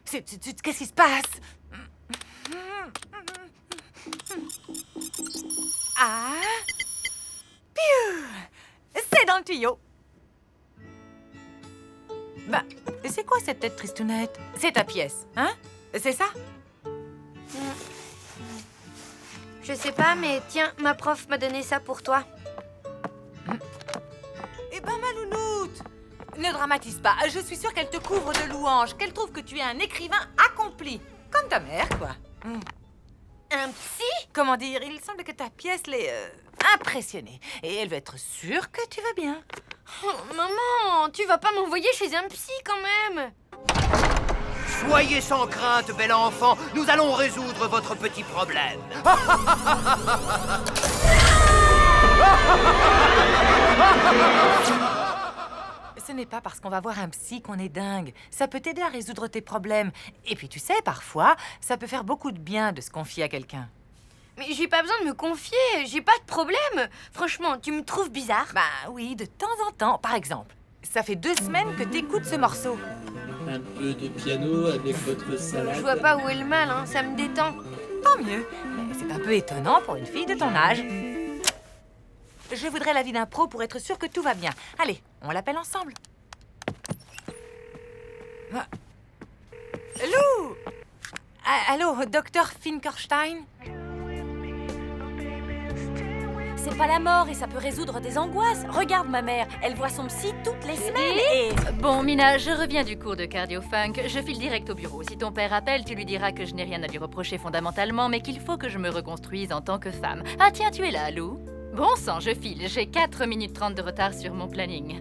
Qu'est-ce qui se passe? Ah! Piou! C'est dans le tuyau. Bah, c'est quoi cette tête tristounette? C'est ta pièce, hein? C'est ça? Je sais pas, mais tiens, ma prof m'a donné ça pour toi. Eh ben, ma lounoute! Ne dramatise pas. Je suis sûre qu'elle te couvre de louanges, qu'elle trouve que tu es un écrivain accompli. Comme ta mère, quoi. Un psy? Comment dire? Il semble que ta pièce l'ait impressionnée. Et elle veut être sûre que tu vas bien. Oh, maman, tu vas pas m'envoyer chez un psy quand même? Soyez sans crainte, bel enfant. Nous allons résoudre votre petit problème. Ce n'est pas parce qu'on va voir un psy qu'on est dingue. Ça peut t'aider à résoudre tes problèmes. Et puis tu sais, parfois, ça peut faire beaucoup de bien de se confier à quelqu'un. Mais j'ai pas besoin de me confier, j'ai pas de problème. Franchement, tu me trouves bizarre? Bah oui, de temps en temps. Par exemple, ça fait 2 semaines que t'écoutes ce morceau. Un peu de piano avec votre salade. Je vois pas où est le mal, hein, ça me détend. Tant mieux. Mais c'est un peu étonnant pour une fille de ton âge. Je voudrais l'avis d'un pro pour être sûr que tout va bien. Allez, on l'appelle ensemble. Ah. Lou! Allô, docteur Finkelstein? C'est pas la mort et ça peut résoudre des angoisses. Regarde ma mère, elle voit son psy toutes les semaines et... Bon, Mina, je reviens du cours de cardio-funk. Je file direct au bureau. Si ton père appelle, tu lui diras que je n'ai rien à lui reprocher fondamentalement, mais qu'il faut que je me reconstruise en tant que femme. Ah tiens, tu es là, Lou? Bon sang, je file. J'ai 4 minutes 30 de retard sur mon planning.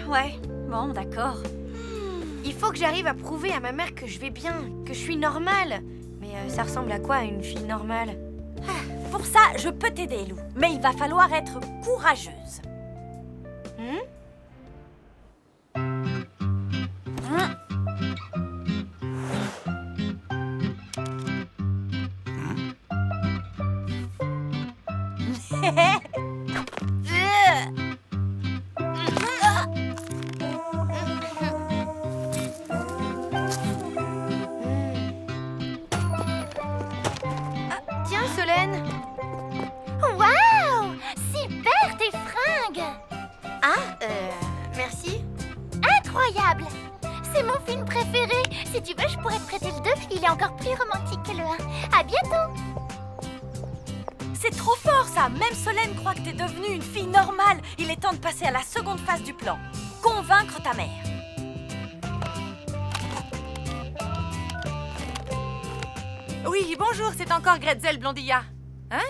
Ouais, bon, d'accord. Il faut que j'arrive à prouver à ma mère que je vais bien, que je suis normale. Mais ça ressemble à quoi, une fille normale? Pour ça, je peux t'aider, Lou. Mais il va falloir être courageuse. Tiens, Solène. Waouh! Super tes fringues! Ah, merci. Incroyable! C'est mon film préféré. Si tu veux, je pourrais te prêter le 2. Il est encore plus romantique que le 1. À bientôt! C'est trop fort, ça. Même Solène croit que t'es devenue une fille normale. Il est temps de passer à la seconde phase du plan. Convaincre ta mère. Oui, bonjour, c'est encore Gretzel Blondilla. Hein?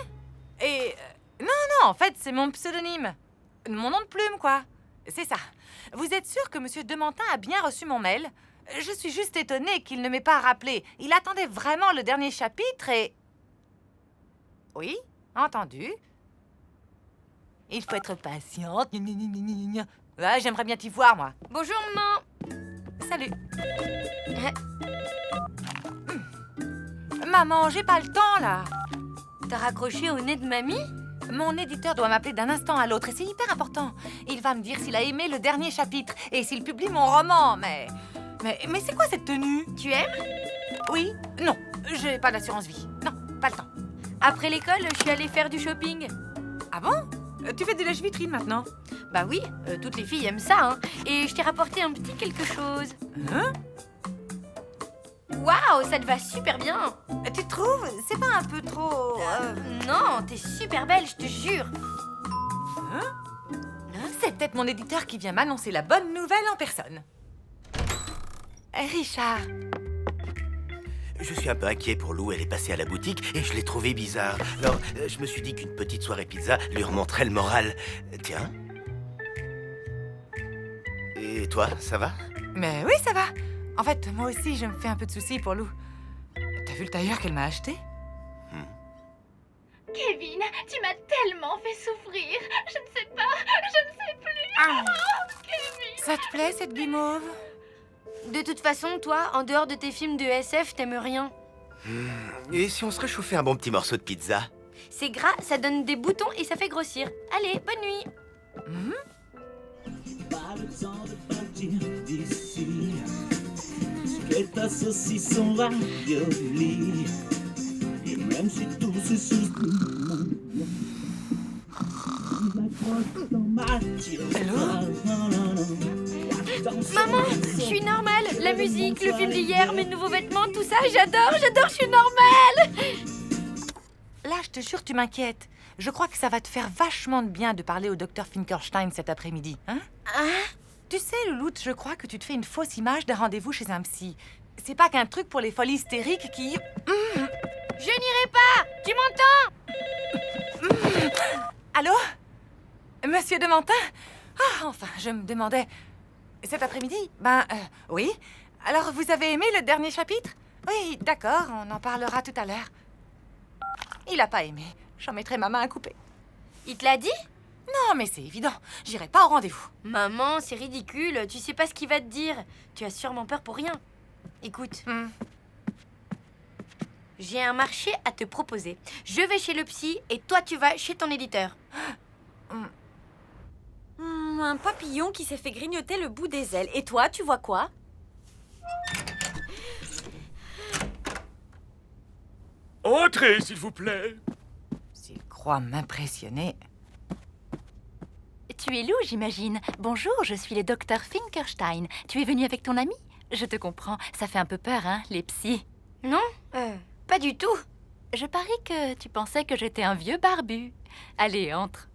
Et... non, en fait, c'est mon pseudonyme. Mon nom de plume, quoi. C'est ça. Vous êtes sûr que Monsieur Demantin a bien reçu mon mail? Je suis juste étonnée qu'il ne m'ait pas rappelé. Il attendait vraiment le dernier chapitre et... Oui, entendu. Il faut être patiente. Ouais, j'aimerais bien t'y voir, moi. Bonjour, maman. Salut. Maman, j'ai pas le temps, là. T'as raccroché au nez de mamie? Mon éditeur doit m'appeler d'un instant à l'autre et c'est hyper important. Il va me dire s'il a aimé le dernier chapitre et s'il publie mon roman, mais c'est quoi cette tenue? Tu aimes? Oui. Non, j'ai pas d'assurance vie. Non, pas le temps. Après l'école, je suis allée faire du shopping. Ah bon? Tu fais de la vitrine maintenant? Bah oui, toutes les filles aiment ça, hein. Et je t'ai rapporté un petit quelque chose. Hein? Waouh, ça te va super bien. Tu trouves? C'est pas un peu trop... Non, t'es super belle, je te jure. Hein? C'est peut-être mon éditeur qui vient m'annoncer la bonne nouvelle en personne. Richard. Je suis un peu inquiet pour Lou, elle est passée à la boutique et je l'ai trouvée bizarre. Alors, je me suis dit qu'une petite soirée pizza lui remonterait le moral. Tiens. Et toi, ça va? Mais oui, ça va. En fait, moi aussi, je me fais un peu de soucis pour Lou. T'as vu le tailleur qu'elle m'a acheté? Kevin, tu m'as tellement fait souffrir. Je ne sais pas, je ne sais plus. Oh, Kevin. Ça te plaît, cette guimauve? De toute façon, toi, en dehors de tes films de SF, t'aimes rien. Et si on se réchauffait un bon petit morceau de pizza? C'est gras, ça donne des boutons et ça fait grossir. Allez, bonne nuit. Pas le temps de partir d'ici. Quelques saucissons raviolis. Et même si tout se souvient. Maman, je suis normale. La musique, le film d'hier, mes nouveaux vêtements, tout ça, j'adore, je suis normale. Là, je te jure, tu m'inquiètes. Je crois que ça va te faire vachement de bien de parler au docteur Finkelstein cet après-midi, hein? Tu sais, Louloute, je crois que tu te fais une fausse image d'un rendez-vous chez un psy. C'est pas qu'un truc pour les folies hystériques qui... Je n'irai pas. Tu m'entends? Allô? Monsieur Demantin? Ah, enfin, je me demandais... Cet après-midi? Oui. Alors, vous avez aimé le dernier chapitre? Oui, d'accord, on en parlera tout à l'heure. Il a pas aimé. J'en mettrai ma main à couper. Il te l'a dit? Non, mais c'est évident. J'irai pas au rendez-vous. Maman, c'est ridicule. Tu sais pas ce qu'il va te dire. Tu as sûrement peur pour rien. Écoute. J'ai un marché à te proposer. Je vais chez le psy et toi tu vas chez ton éditeur. Un papillon qui s'est fait grignoter le bout des ailes. Et toi, tu vois quoi? Entrez, s'il vous plaît. S'il croit m'impressionner... Tu es Lou, j'imagine. Bonjour, je suis le docteur Finkelstein. Tu es venu avec ton ami? Je te comprends. Ça fait un peu peur, hein, les psys. Non, pas du tout. Je parie que tu pensais que j'étais un vieux barbu. Allez, entre.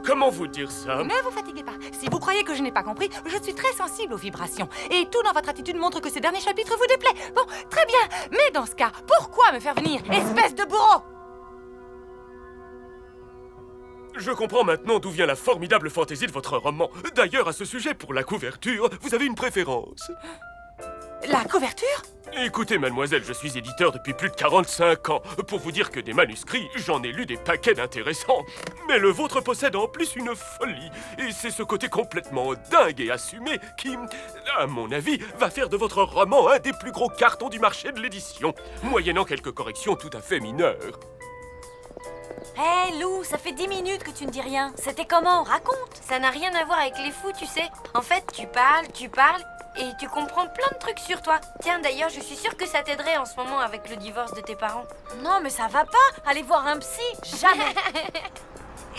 Comment vous dire ça? Ne vous fatiguez pas. Si vous croyez que je n'ai pas compris, je suis très sensible aux vibrations. Et tout dans votre attitude montre que ces derniers chapitres vous déplaît. Bon, très bien. Mais dans ce cas, pourquoi me faire venir, espèce de bourreau? Je comprends maintenant d'où vient la formidable fantaisie de votre roman. D'ailleurs, à ce sujet, pour la couverture, vous avez une préférence. La couverture? Écoutez, mademoiselle, je suis éditeur depuis plus de 45 ans. Pour vous dire que des manuscrits, j'en ai lu des paquets d'intéressants. Mais le vôtre possède en plus une folie. Et c'est ce côté complètement dingue et assumé qui, à mon avis, va faire de votre roman un des plus gros cartons du marché de l'édition, moyennant quelques corrections tout à fait mineures. Hé, Lou, ça fait 10 minutes que tu ne dis rien. C'était comment? Raconte. Ça n'a rien à voir avec les fous, tu sais. En fait, tu parles, et tu comprends plein de trucs sur toi. Tiens, d'ailleurs, je suis sûre que ça t'aiderait en ce moment avec le divorce de tes parents. Non, mais ça va pas. Aller voir un psy, jamais.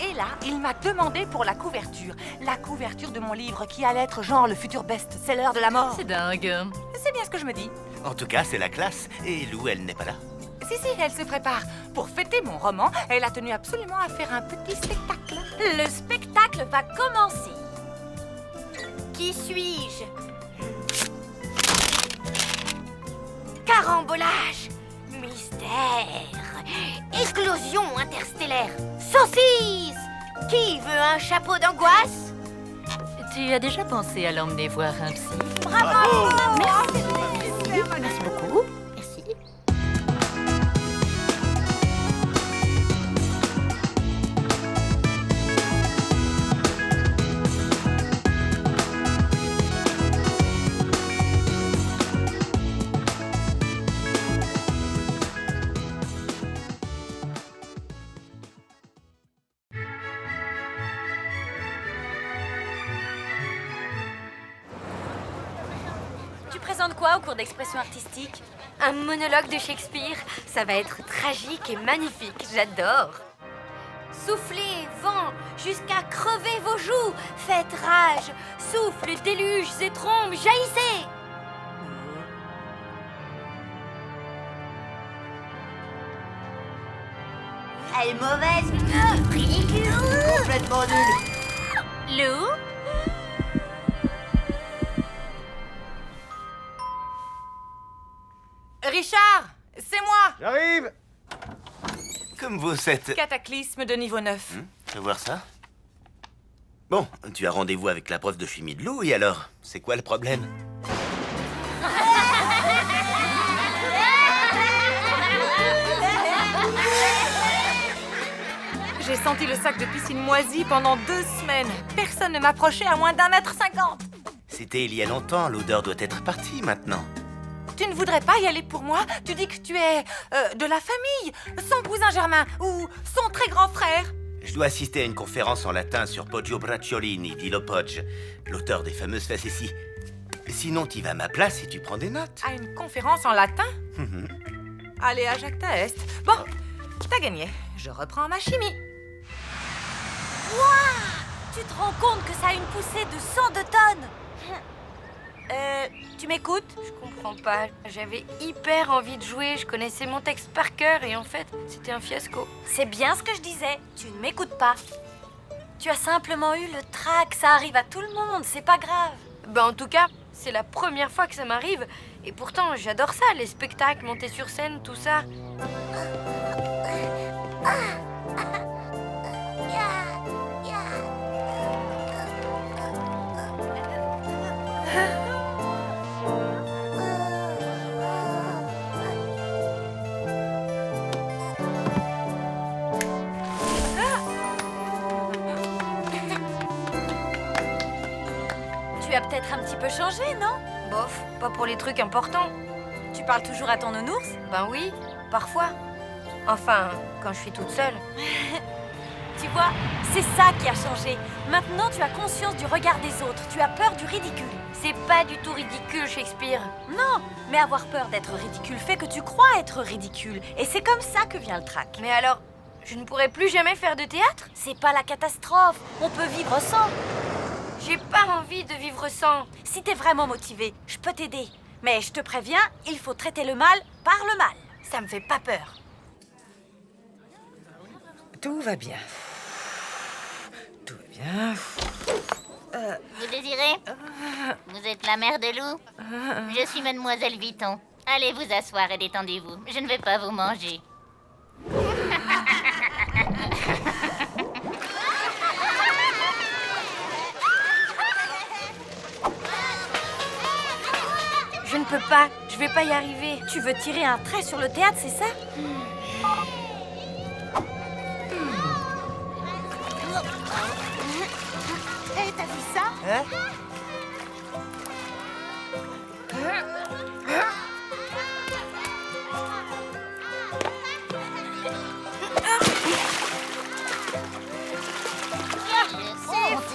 Et là, il m'a demandé pour la couverture. La couverture de mon livre qui allait être genre le futur best-seller de la mort. C'est dingue. C'est bien ce que je me dis. En tout cas, c'est la classe. Et Lou, elle n'est pas là. Si, elle se prépare. Pour fêter mon roman, elle a tenu absolument à faire un petit spectacle. Le spectacle va commencer. Qui suis-je? Carambolage, mystère, éclosion interstellaire, saucisse. Qui veut un chapeau d'angoisse? Tu as déjà pensé à l'emmener voir un psy? Bravo! Merci. Merci beaucoup. Merci. Tu présentes quoi au cours d'expression artistique? Un monologue de Shakespeare. Ça va être tragique et magnifique. J'adore. Soufflez, vent, jusqu'à crever vos joues. Faites rage. Souffle, déluge et trombes, jaillissez. Elle est mauvaise, ridicule, complètement nulle. Lou? Richard, c'est moi. J'arrive. Comme vous êtes... Cataclysme de niveau 9. Je veux voir ça. Bon, tu as rendez-vous avec la prof de chimie de Lou, et alors? C'est quoi le problème? J'ai senti le sac de piscine moisi pendant 2 semaines. Personne ne m'approchait à moins d'1,50 m. C'était il y a longtemps, l'odeur doit être partie maintenant. Tu ne voudrais pas y aller pour moi? Tu dis que tu es de la famille, son cousin germain ou son très grand frère. Je dois assister à une conférence en latin sur Poggio Bracciolini di Lopogge, l'auteur des fameuses facéties. Sinon, tu vas à ma place et tu prends des notes. À une conférence en latin? Allez, à Jacques Est. Bon, t'as gagné. Je reprends ma chimie. Wouah! Tu te rends compte que ça a une poussée de 102 tonnes? Tu m'écoutes? Je comprends pas. J'avais hyper envie de jouer. Je connaissais mon texte par cœur et en fait, c'était un fiasco. C'est bien ce que je disais. Tu ne m'écoutes pas. Tu as simplement eu le trac. Ça arrive à tout le monde. C'est pas grave. Bah, en tout cas, c'est la première fois que ça m'arrive. Et pourtant, j'adore ça, les spectacles, monter sur scène, tout ça. Tu as peut-être un petit peu changé, non? Bof, pas pour les trucs importants. Tu parles toujours à ton nounours? Ben oui, parfois. Enfin, quand je suis toute seule. Tu vois, c'est ça qui a changé. Maintenant, tu as conscience du regard des autres. Tu as peur du ridicule. C'est pas du tout ridicule, Shakespeare. Non, mais avoir peur d'être ridicule fait que tu crois être ridicule. Et c'est comme ça que vient le trac. Mais alors, je ne pourrai plus jamais faire de théâtre? C'est pas la catastrophe. On peut vivre sans. J'ai pas envie de vivre sans. Si t'es vraiment motivé, je peux t'aider. Mais je te préviens, il faut traiter le mal par le mal. Ça me fait pas peur. Tout va bien. Tout va bien. Vous désirez? Vous êtes la mère de Lou? Je suis mademoiselle Vuitton. Allez vous asseoir et détendez-vous. Je ne vais pas vous manger. Je ne peux pas, je vais pas y arriver. Tu veux tirer un trait sur le théâtre, c'est ça? Hé, t'as vu ça? Hein?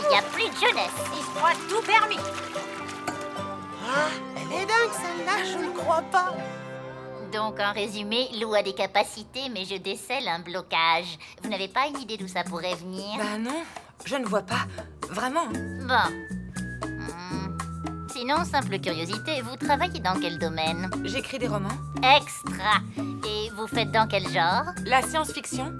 Il n'y a plus de jeunesse. Il se croit tout permis. Ah, elle est dingue celle-là, je ne crois pas. Donc, en résumé, Lou a des capacités, mais je décèle un blocage. Vous n'avez pas une idée d'où ça pourrait venir? Bah non, je ne vois pas. Vraiment. Bon. Sinon, simple curiosité, vous travaillez dans quel domaine? J'écris des romans. Extra. Et vous faites dans quel genre? La science-fiction.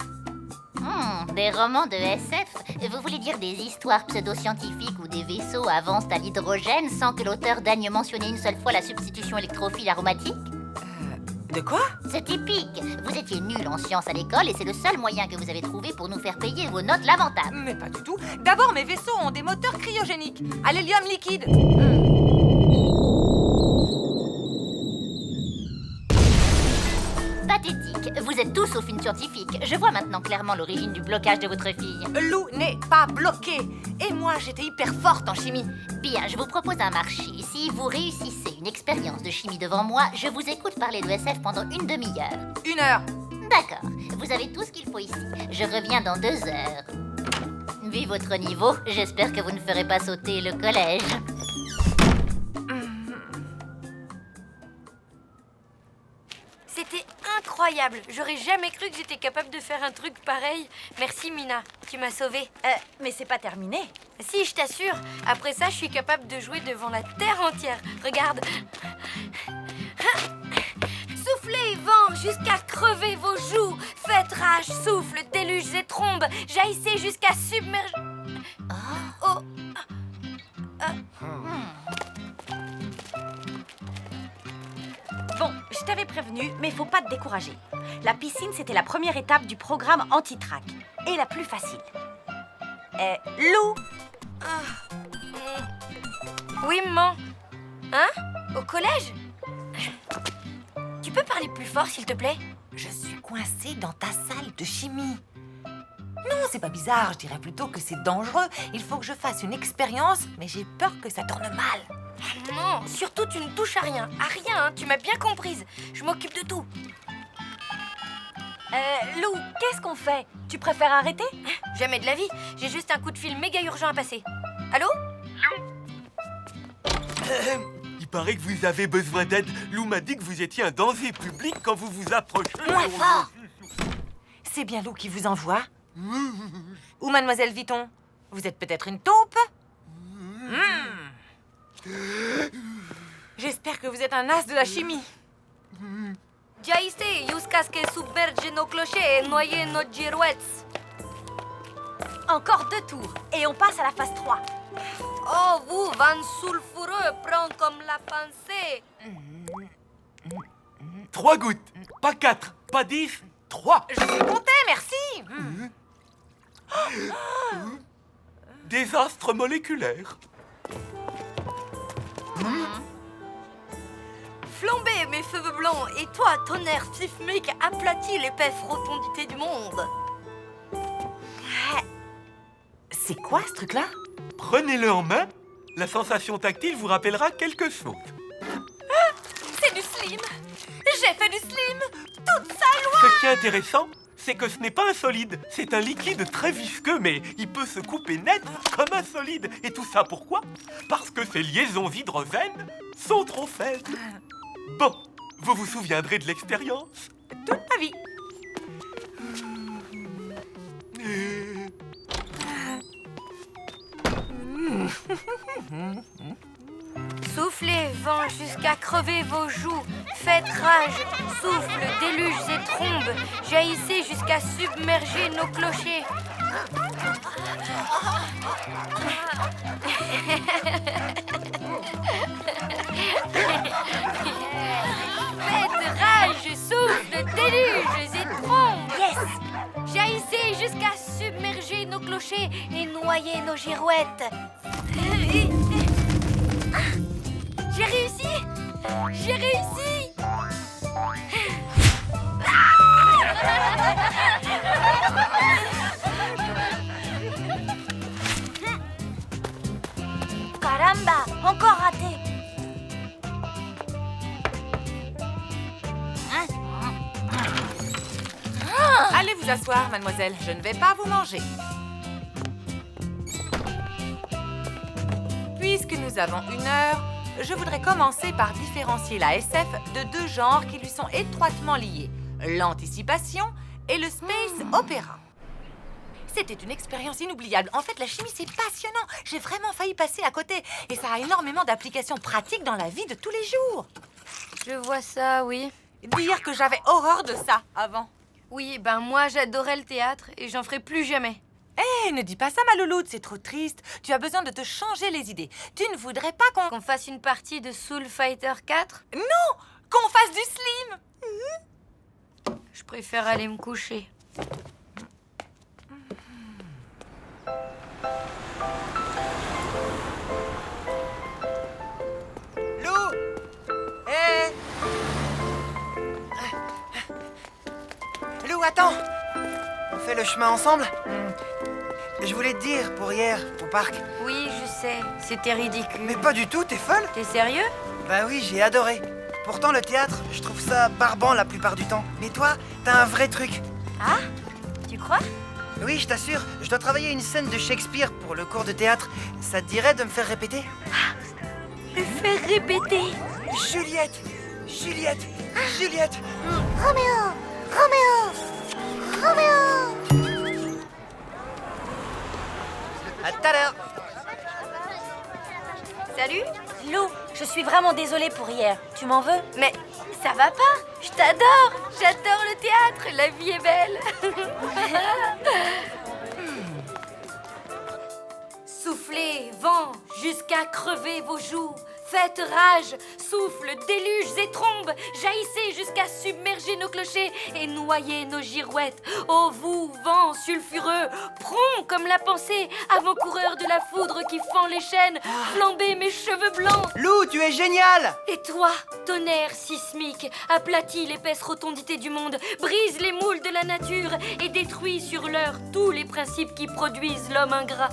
Des romans de SF? Vous voulez dire des histoires pseudo-scientifiques où des vaisseaux avancent à l'hydrogène sans que l'auteur daigne mentionner une seule fois la substitution électrophile aromatique? De quoi? C'est typique. Vous étiez nul en sciences à l'école et c'est le seul moyen que vous avez trouvé pour nous faire payer vos notes lamentables. Mais pas du tout. D'abord, mes vaisseaux ont des moteurs cryogéniques, à l'hélium liquide. Pathétique. Vous êtes tous sauf une scientifique. Je vois maintenant clairement l'origine du blocage de votre fille. Lou n'est pas bloquée. Et moi, j'étais hyper forte en chimie. Bien, je vous propose un marché. Si vous réussissez une expérience de chimie devant moi, je vous écoute parler de SF pendant une demi-heure. 1 heure. D'accord. Vous avez tout ce qu'il faut ici. Je reviens dans 2 heures. Vu votre niveau, j'espère que vous ne ferez pas sauter le collège. C'était incroyable. J'aurais jamais cru que j'étais capable de faire un truc pareil. Merci, Mina. Tu m'as sauvée. Mais c'est pas terminé. Si, je t'assure. Après ça, je suis capable de jouer devant la terre entière. Regarde. Soufflez, vent, jusqu'à crever vos joues. Faites rage, souffle, déluges et trombes. Jaillissez jusqu'à submerger... Oh. Bon, je t'avais prévenu, mais faut pas te décourager. La piscine, c'était la première étape du programme anti-trac. Et la plus facile. Lou! Oui, maman. Hein? Au collège? Tu peux parler plus fort, s'il te plaît? Je suis coincée dans ta salle de chimie. Non, c'est pas bizarre, je dirais plutôt que c'est dangereux. Il faut que je fasse une expérience, mais j'ai peur que ça tourne mal. Non, surtout tu ne touches à rien. À rien, hein, tu m'as bien comprise. Je m'occupe de tout. Lou, qu'est-ce qu'on fait? Tu préfères arrêter? Jamais de la vie. J'ai juste un coup de fil méga urgent à passer. Allô? Il paraît que vous avez besoin d'aide. Lou m'a dit que vous étiez un danger public quand vous vous approchez. Moins fort! C'est bien Lou qui vous envoie? Ou Mademoiselle Vuitton? Vous êtes peut-être une taupe? J'espère que vous êtes un as de la chimie. Jaissez jusqu'à ce que submerge nos clochers et noyer nos girouettes. Encore 2 tours, et on passe à la phase 3. Oh, vous, vent sulfureux, prends comme la pensée. 3 gouttes, pas 4, pas 10, 3. Je vais compter, merci. Désastre moléculaire. Et toi, tonnerre sismique, aplatis l'épaisse rotondité du monde. C'est quoi ce truc-là? Prenez-le en main. La sensation tactile vous rappellera quelque chose. C'est du slim. J'ai fait du slim. Toute sa loi. Ce qui est intéressant, c'est que ce n'est pas un solide. C'est un liquide très visqueux, mais il peut se couper net comme un solide. Et tout ça pourquoi? Parce que ses liaisons hydrogènes sont trop faibles. Bon, vous vous souviendrez de l'expérience? Toute ma vie. Soufflez, vent, jusqu'à crever vos joues. Faites rage, souffle, déluges et trombes. Jaillissez jusqu'à submerger nos clochers. Faites rage, souffle, déluges et trombes. Yes! Jaillissez jusqu'à submerger nos clochers et noyer nos girouettes. J'ai réussi! J'ai réussi! Caramba! Encore raté! Allez vous asseoir, mademoiselle. Je ne vais pas vous manger. Puisque nous avons 1 heure, je voudrais commencer par différencier la SF de 2 genres qui lui sont étroitement liés, l'anticipation et le space opéra. C'était une expérience inoubliable. En fait, la chimie, c'est passionnant. J'ai vraiment failli passer à côté. Et ça a énormément d'applications pratiques dans la vie de tous les jours. Je vois ça, oui. Dire que j'avais horreur de ça avant. Oui, ben moi, j'adorais le théâtre et j'en ferai plus jamais. Hé, ne dis pas ça, ma louloute, c'est trop triste. Tu as besoin de te changer les idées. Tu ne voudrais pas qu'on fasse une partie de Soul Fighter 4? Non, qu'on fasse du slim. Je préfère aller me coucher. Lou! Hé! Lou, attends! On fait le chemin ensemble? Je voulais te dire, pour hier, au parc. Oui, je sais, c'était ridicule. Mais pas du tout, t'es folle? T'es sérieux? Bah oui, j'ai adoré. Pourtant, le théâtre, je trouve ça barbant la plupart du temps. Mais toi, t'as un vrai truc. Ah? Tu crois? Oui, je t'assure, je dois travailler une scène de Shakespeare pour le cours de théâtre. Ça te dirait de me faire répéter? Le faire répéter? Juliette! Juliette! Juliette! Roméo! Roméo! Roméo! À tout à l'heure! Salut? Lou, je suis vraiment désolée pour hier. Tu m'en veux? Mais ça va pas? Je t'adore! J'adore le théâtre! La vie est belle! Soufflez, vent, jusqu'à crever vos joues. Faites rage, souffle, déluges et trombes. Jaillissez jusqu'à submerger nos clochers et noyer nos girouettes. Ô vous, vent sulfureux, prompt comme la pensée, avant-coureur de la foudre qui fend les chaînes, flambez mes cheveux blancs. Lou, tu es génial! Et toi, tonnerre sismique, aplatis l'épaisse rotondité du monde, brise les moules de la nature et détruis sur l'heure tous les principes qui produisent l'homme ingrat.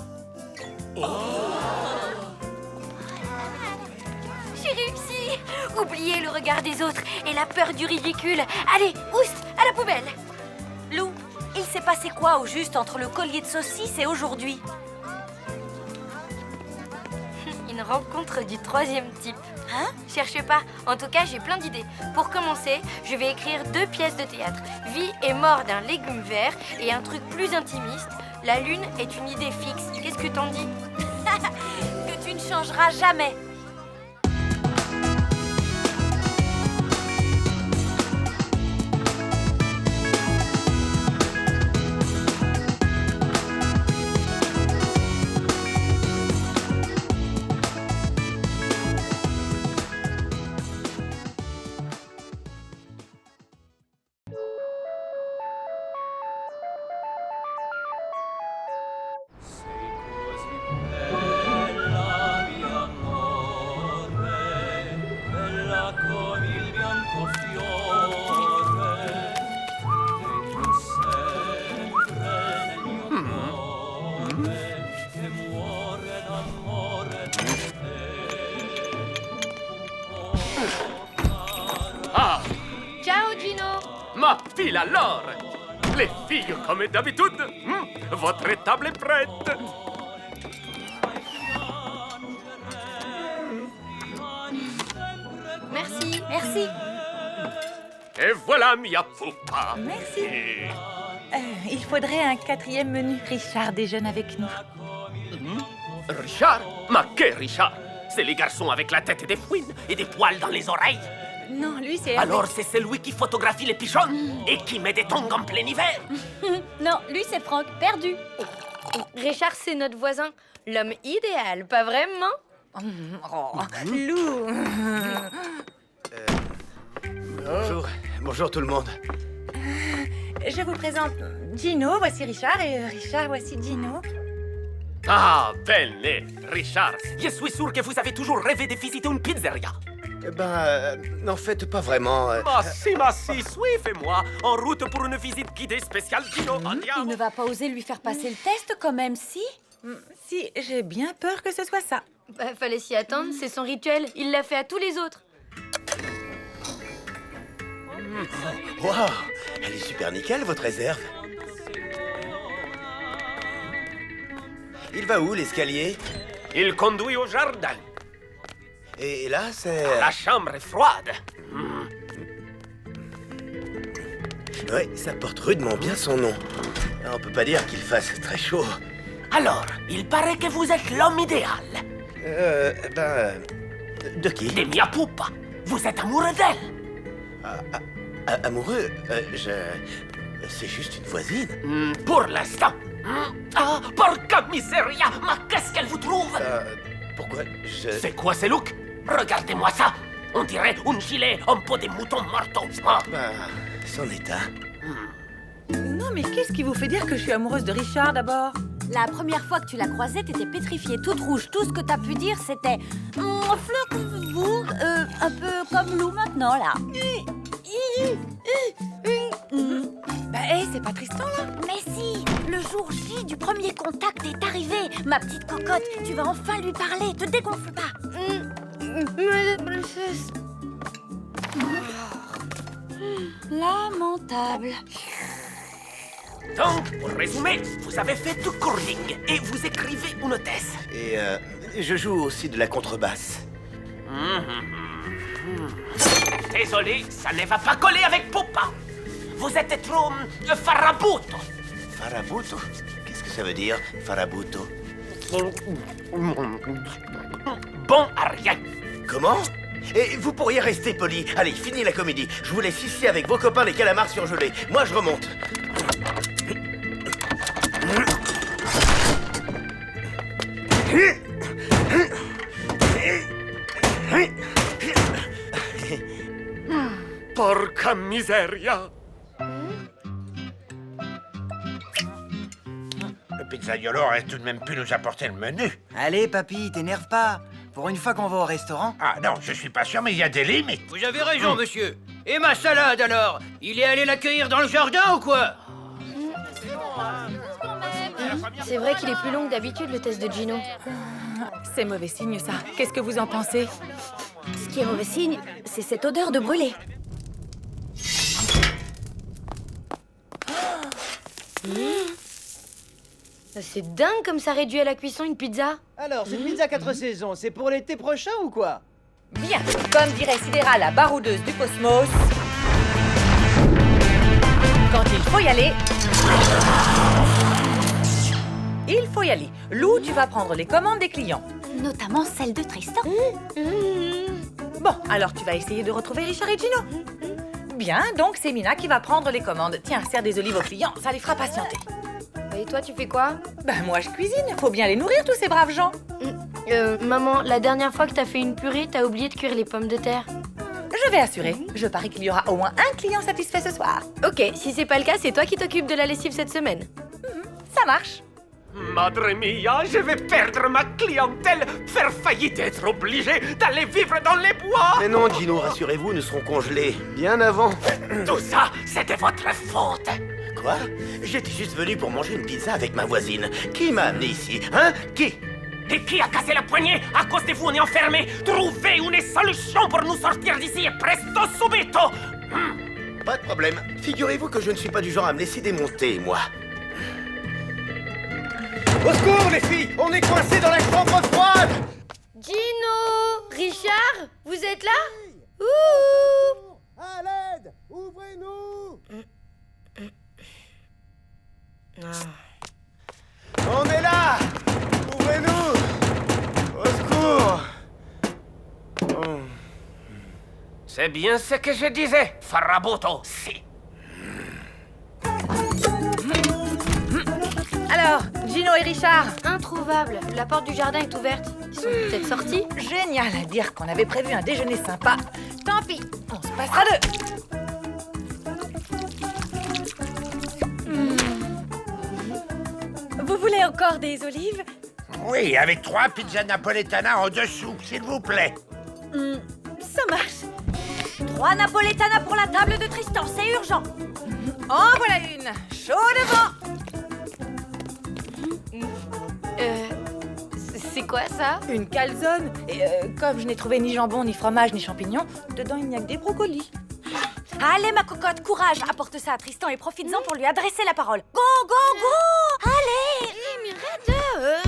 J'ai réussi! Oubliez le regard des autres et la peur du ridicule. Allez, oust, à la poubelle! Lou, il s'est passé quoi au juste entre le collier de saucisse et aujourd'hui? Une rencontre du 3e type. Hein? Cherche pas. En tout cas, j'ai plein d'idées. Pour commencer, je vais écrire 2 pièces de théâtre. Vie et mort d'un légume vert et un truc plus intimiste. La lune est une idée fixe. Qu'est-ce que t'en dis? Que tu ne changeras jamais. ma file alors. Les filles, comme d'habitude, votre table est prête. Merci. Merci. Et voilà Mia Pupa. Merci. Et- Il faudrait un 4e menu. Richard déjeune avec nous. Richard? Mais quel Richard? C'est les garçons avec la tête et des fouines et des poils dans les oreilles. Non, lui, c'est... Alors c'est celui qui photographie les pigeons et qui met des tongs en plein hiver. Non, lui c'est Franck, perdu. Richard c'est notre voisin, l'homme idéal, pas vraiment? Oh, Lou. Bonjour. Bonjour tout le monde. Je vous présente Gino, voici Richard, et Richard, voici Gino. Ah, belle, Richard. Je suis sûr que vous avez toujours rêvé de visiter une pizzeria. En fait, pas vraiment. Massi, suivez-moi. En route pour une visite guidée spéciale Gino. Andiamo. Il ne va pas oser lui faire passer le test quand même, si? Si, j'ai bien peur que ce soit ça. Bah, fallait s'y attendre, c'est son rituel, il l'a fait à tous les autres. Waouh, elle est super nickel, votre réserve. Il va où, l'escalier? Il conduit au jardin. Et là, c'est... La chambre est froide. Oui, ça porte rudement bien son nom. On peut pas dire qu'il fasse très chaud. Alors, il paraît que vous êtes l'homme idéal. De qui? De Mia Pupa. Vous êtes amoureux d'elle. Amoureux? C'est juste une voisine. Pour l'instant. Ah, porca miseria. Mais qu'est-ce qu'elle vous trouve? Pourquoi C'est quoi ces looks? Regardez-moi ça. On dirait un gilet en peau de mouton mortaux. C'en est un. Non, mais qu'est-ce qui vous fait dire que je suis amoureuse de Richard, d'abord? La première fois que tu l'as croisée, t'étais pétrifiée, toute rouge. Tout ce que t'as pu dire, c'était... Fleur comme vous, un peu comme Lou maintenant, là. Bah, hé, c'est pas Tristan, là? Mais si, le jour J du premier contact est arrivé. Ma petite cocotte, tu vas enfin lui parler, te dégonfle pas. Lamentable. Donc, pour résumer, vous avez fait du curling et vous écrivez une thèse. Et je joue aussi de la contrebasse. Désolé, ça ne va pas coller avec Pupa. Vous êtes trop farabuto. Farabuto? Qu'est-ce que ça veut dire, farabuto? Bon à rien. Comment? Et vous pourriez rester poli. Allez, fini la comédie. Je vous laisse ici avec vos copains les calamars surgelés. Moi, je remonte. Porca miseria. Le pizzaiolo aurait tout de même pu nous apporter le menu. Allez, papy, t'énerve pas. Pour une fois qu'on va au restaurant... Ah non, je suis pas sûr, mais il y a des limites. Vous avez raison, monsieur. Et ma salade, alors? Il est allé l'accueillir dans le jardin ou quoi? C'est vrai qu'il est plus long que d'habitude, le test de Gino. C'est mauvais signe, ça. Qu'est-ce que vous en pensez? Ce qui est mauvais signe, c'est cette odeur de brûlé. C'est dingue comme ça réduit à la cuisson une pizza. Alors, cette pizza 4 saisons, c'est pour l'été prochain ou quoi? Bien, comme dirait Sidéra, la baroudeuse du cosmos. Quand il faut y aller... Il faut y aller. Lou, tu vas prendre les commandes des clients. Notamment celle de Tristan. Bon, alors tu vas essayer de retrouver Richard et Gino. Bien, donc c'est Mina qui va prendre les commandes. Tiens, sers des olives aux clients, ça les fera patienter. Et toi, tu fais quoi? Ben moi, je cuisine. Faut bien les nourrir, tous ces braves gens. Maman, la dernière fois que t'as fait une purée, t'as oublié de cuire les pommes de terre. Je vais assurer. Je parie qu'il y aura au moins un client satisfait ce soir. Ok, si c'est pas le cas, c'est toi qui t'occupes de la lessive cette semaine. Ça marche. Madre mia, je vais perdre ma clientèle, faire faillite, être obligé d'aller vivre dans les bois. Mais non, Gino, rassurez-vous, nous serons congelés bien avant. Tout ça, c'était votre faute. Quoi? J'étais juste venu pour manger une pizza avec ma voisine. Qui m'a amené ici? Hein? Qui? Et qui a cassé la poignée? À cause de vous, on est enfermés. Trouvez une solution pour nous sortir d'ici, et presto subito. Pas de problème. Figurez-vous que je ne suis pas du genre à me laisser démonter, moi. Au secours, les filles! On est coincés dans la chambre froide! Gino! Richard? Vous êtes là? Ouh! À l'aide! Ouvrez-nous! On est là! Ouvrez-nous! Au secours! C'est bien ce que je disais, Faraboto. Si. Alors, Gino et Richard? Introuvable. La porte du jardin est ouverte. Ils sont peut-être sortis. Génial à dire qu'on avait prévu un déjeuner sympa. Tant pis, on se passera deux. Vous voulez encore des olives? Oui, avec 3 pizzas napoletana en dessous, s'il vous plaît. Ça marche. 3 napoletana pour la table de Tristan, c'est urgent. En voilà une. Chaud devant. C'est quoi ça? Une calzone. Et comme je n'ai trouvé ni jambon, ni fromage, ni champignons, dedans il n'y a que des brocolis. Allez, ma cocotte, courage. Apporte ça à Tristan et profites-en pour lui adresser la parole. Go, go, go! Allez! Mais arrête!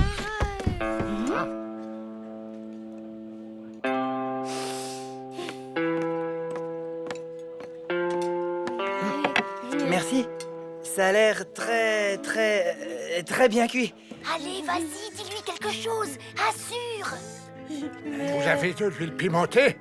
Merci. Ça a l'air très bien cuit. Allez, vas-y, dis-lui quelque chose. Assure. Vous avez de l'huile pimentée?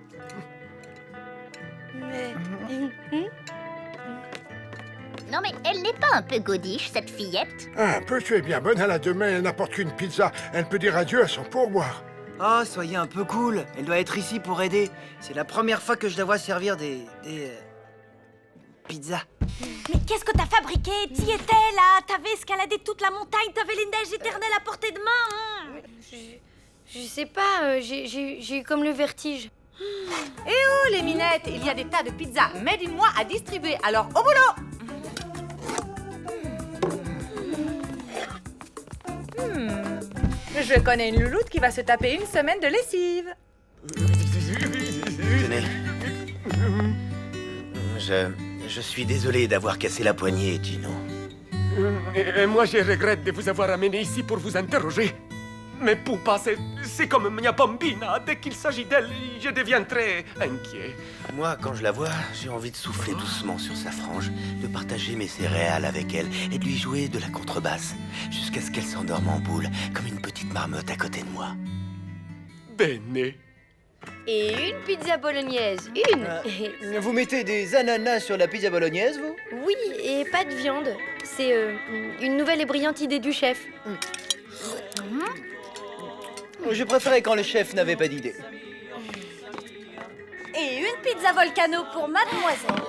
Non mais elle n'est pas un peu godiche, cette fillette? Un peu, tu es bien bonne à la demain, elle n'importe qu'une pizza. Elle peut dire adieu à son pourboire. Oh, soyez un peu cool. Elle doit être ici pour aider. C'est la première fois que je la vois servir des pizzas. Mais qu'est-ce que t'as fabriqué? T'y étais, là. T'avais escaladé toute la montagne. T'avais les neiges éternelles à portée de main. Je sais pas, j'ai eu comme le vertige. Eh oh, les minettes, il y a des tas de pizzas made in moi à distribuer, alors au boulot! Je connais une louloute qui va se taper une semaine de lessive. Tenez. Je suis désolé d'avoir cassé la poignée, Gino. Et moi, je regrette de vous avoir amené ici pour vous interroger. Mais Poupa, c'est comme mia bambina. Dès qu'il s'agit d'elle, je deviens très inquiet. Moi, quand je la vois, j'ai envie de souffler doucement sur sa frange, de partager mes céréales avec elle et de lui jouer de la contrebasse, jusqu'à ce qu'elle s'endorme en boule, comme une petite marmotte à côté de moi. Bene. Et une pizza bolognaise, une. Vous mettez des ananas sur la pizza bolognaise, vous? Oui, et pas de viande. C'est une nouvelle et brillante idée du chef. Je préférais quand le chef n'avait pas d'idée. Et une pizza volcano pour mademoiselle.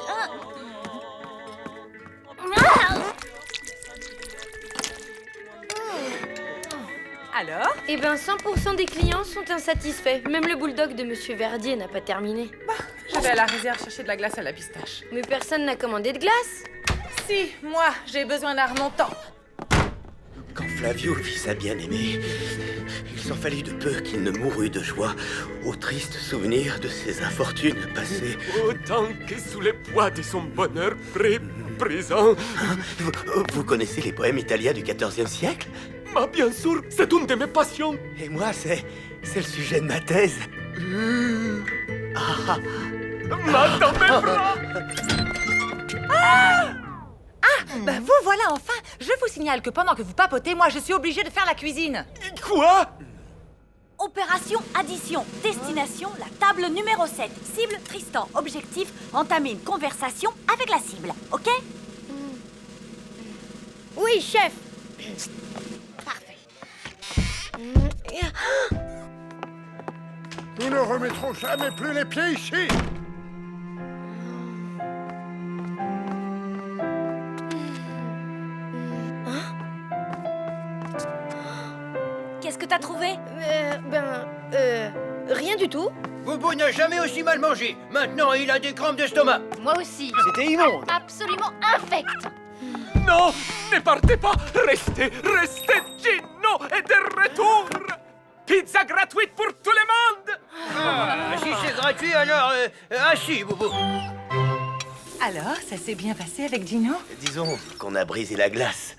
Alors? Eh ben, 100% des clients sont insatisfaits. Même le bulldog de Monsieur Verdier n'a pas terminé. Je vais à la réserve chercher de la glace à la pistache. Mais personne n'a commandé de glace. Si, moi, j'ai besoin d'un remontant. Quand Flavio vit sa bien-aimée, il s'en fallut de peu qu'il ne mourût de joie au triste souvenir de ses infortunes passées. Autant que sous le poids de son bonheur présent. Vous connaissez les poèmes italiens du XIVe siècle? Ah, bien sûr, c'est une de mes passions. Et moi, c'est le sujet de ma thèse. Dans mes bras. Ben vous voilà enfin. Je vous signale que pendant que vous papotez, moi je suis obligée de faire la cuisine. Quoi? Opération addition. Destination, la table numéro 7. Cible, Tristan. Objectif, entamer une conversation avec la cible. Ok? Oui, chef. Nous ne remettrons jamais plus les pieds ici. Qu'est-ce que t'as trouvé? Rien du tout. Boubou n'a jamais aussi mal mangé. Maintenant, il a des crampes d'estomac. Moi aussi. C'était immonde. Absolument infect. Non, ne partez pas. Restez, Gino est de retour. Pizza gratuite pour tout le monde. Si c'est gratuit, alors assis, Boubou. Alors, ça s'est bien passé avec Gino? Disons qu'on a brisé la glace.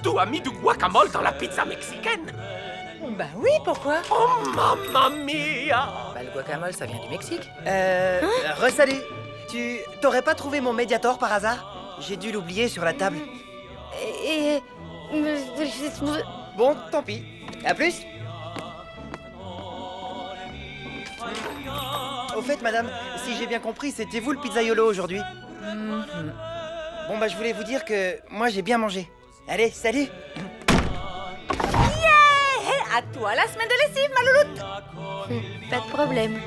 Tu as mis du guacamole dans la pizza mexicaine? Bah oui, pourquoi? Oh, mamma mia! Bah, le guacamole, ça vient du Mexique. Re-salut. Tu t'aurais pas trouvé mon Mediator par hasard? J'ai dû l'oublier sur la table. Bon, tant pis. À plus. Au fait, madame, si j'ai bien compris, c'était vous le pizzaiolo aujourd'hui. Bon, bah, je voulais vous dire que moi, j'ai bien mangé. Allez, salut. À toi la semaine de lessive, ma louloute. Pas de problème.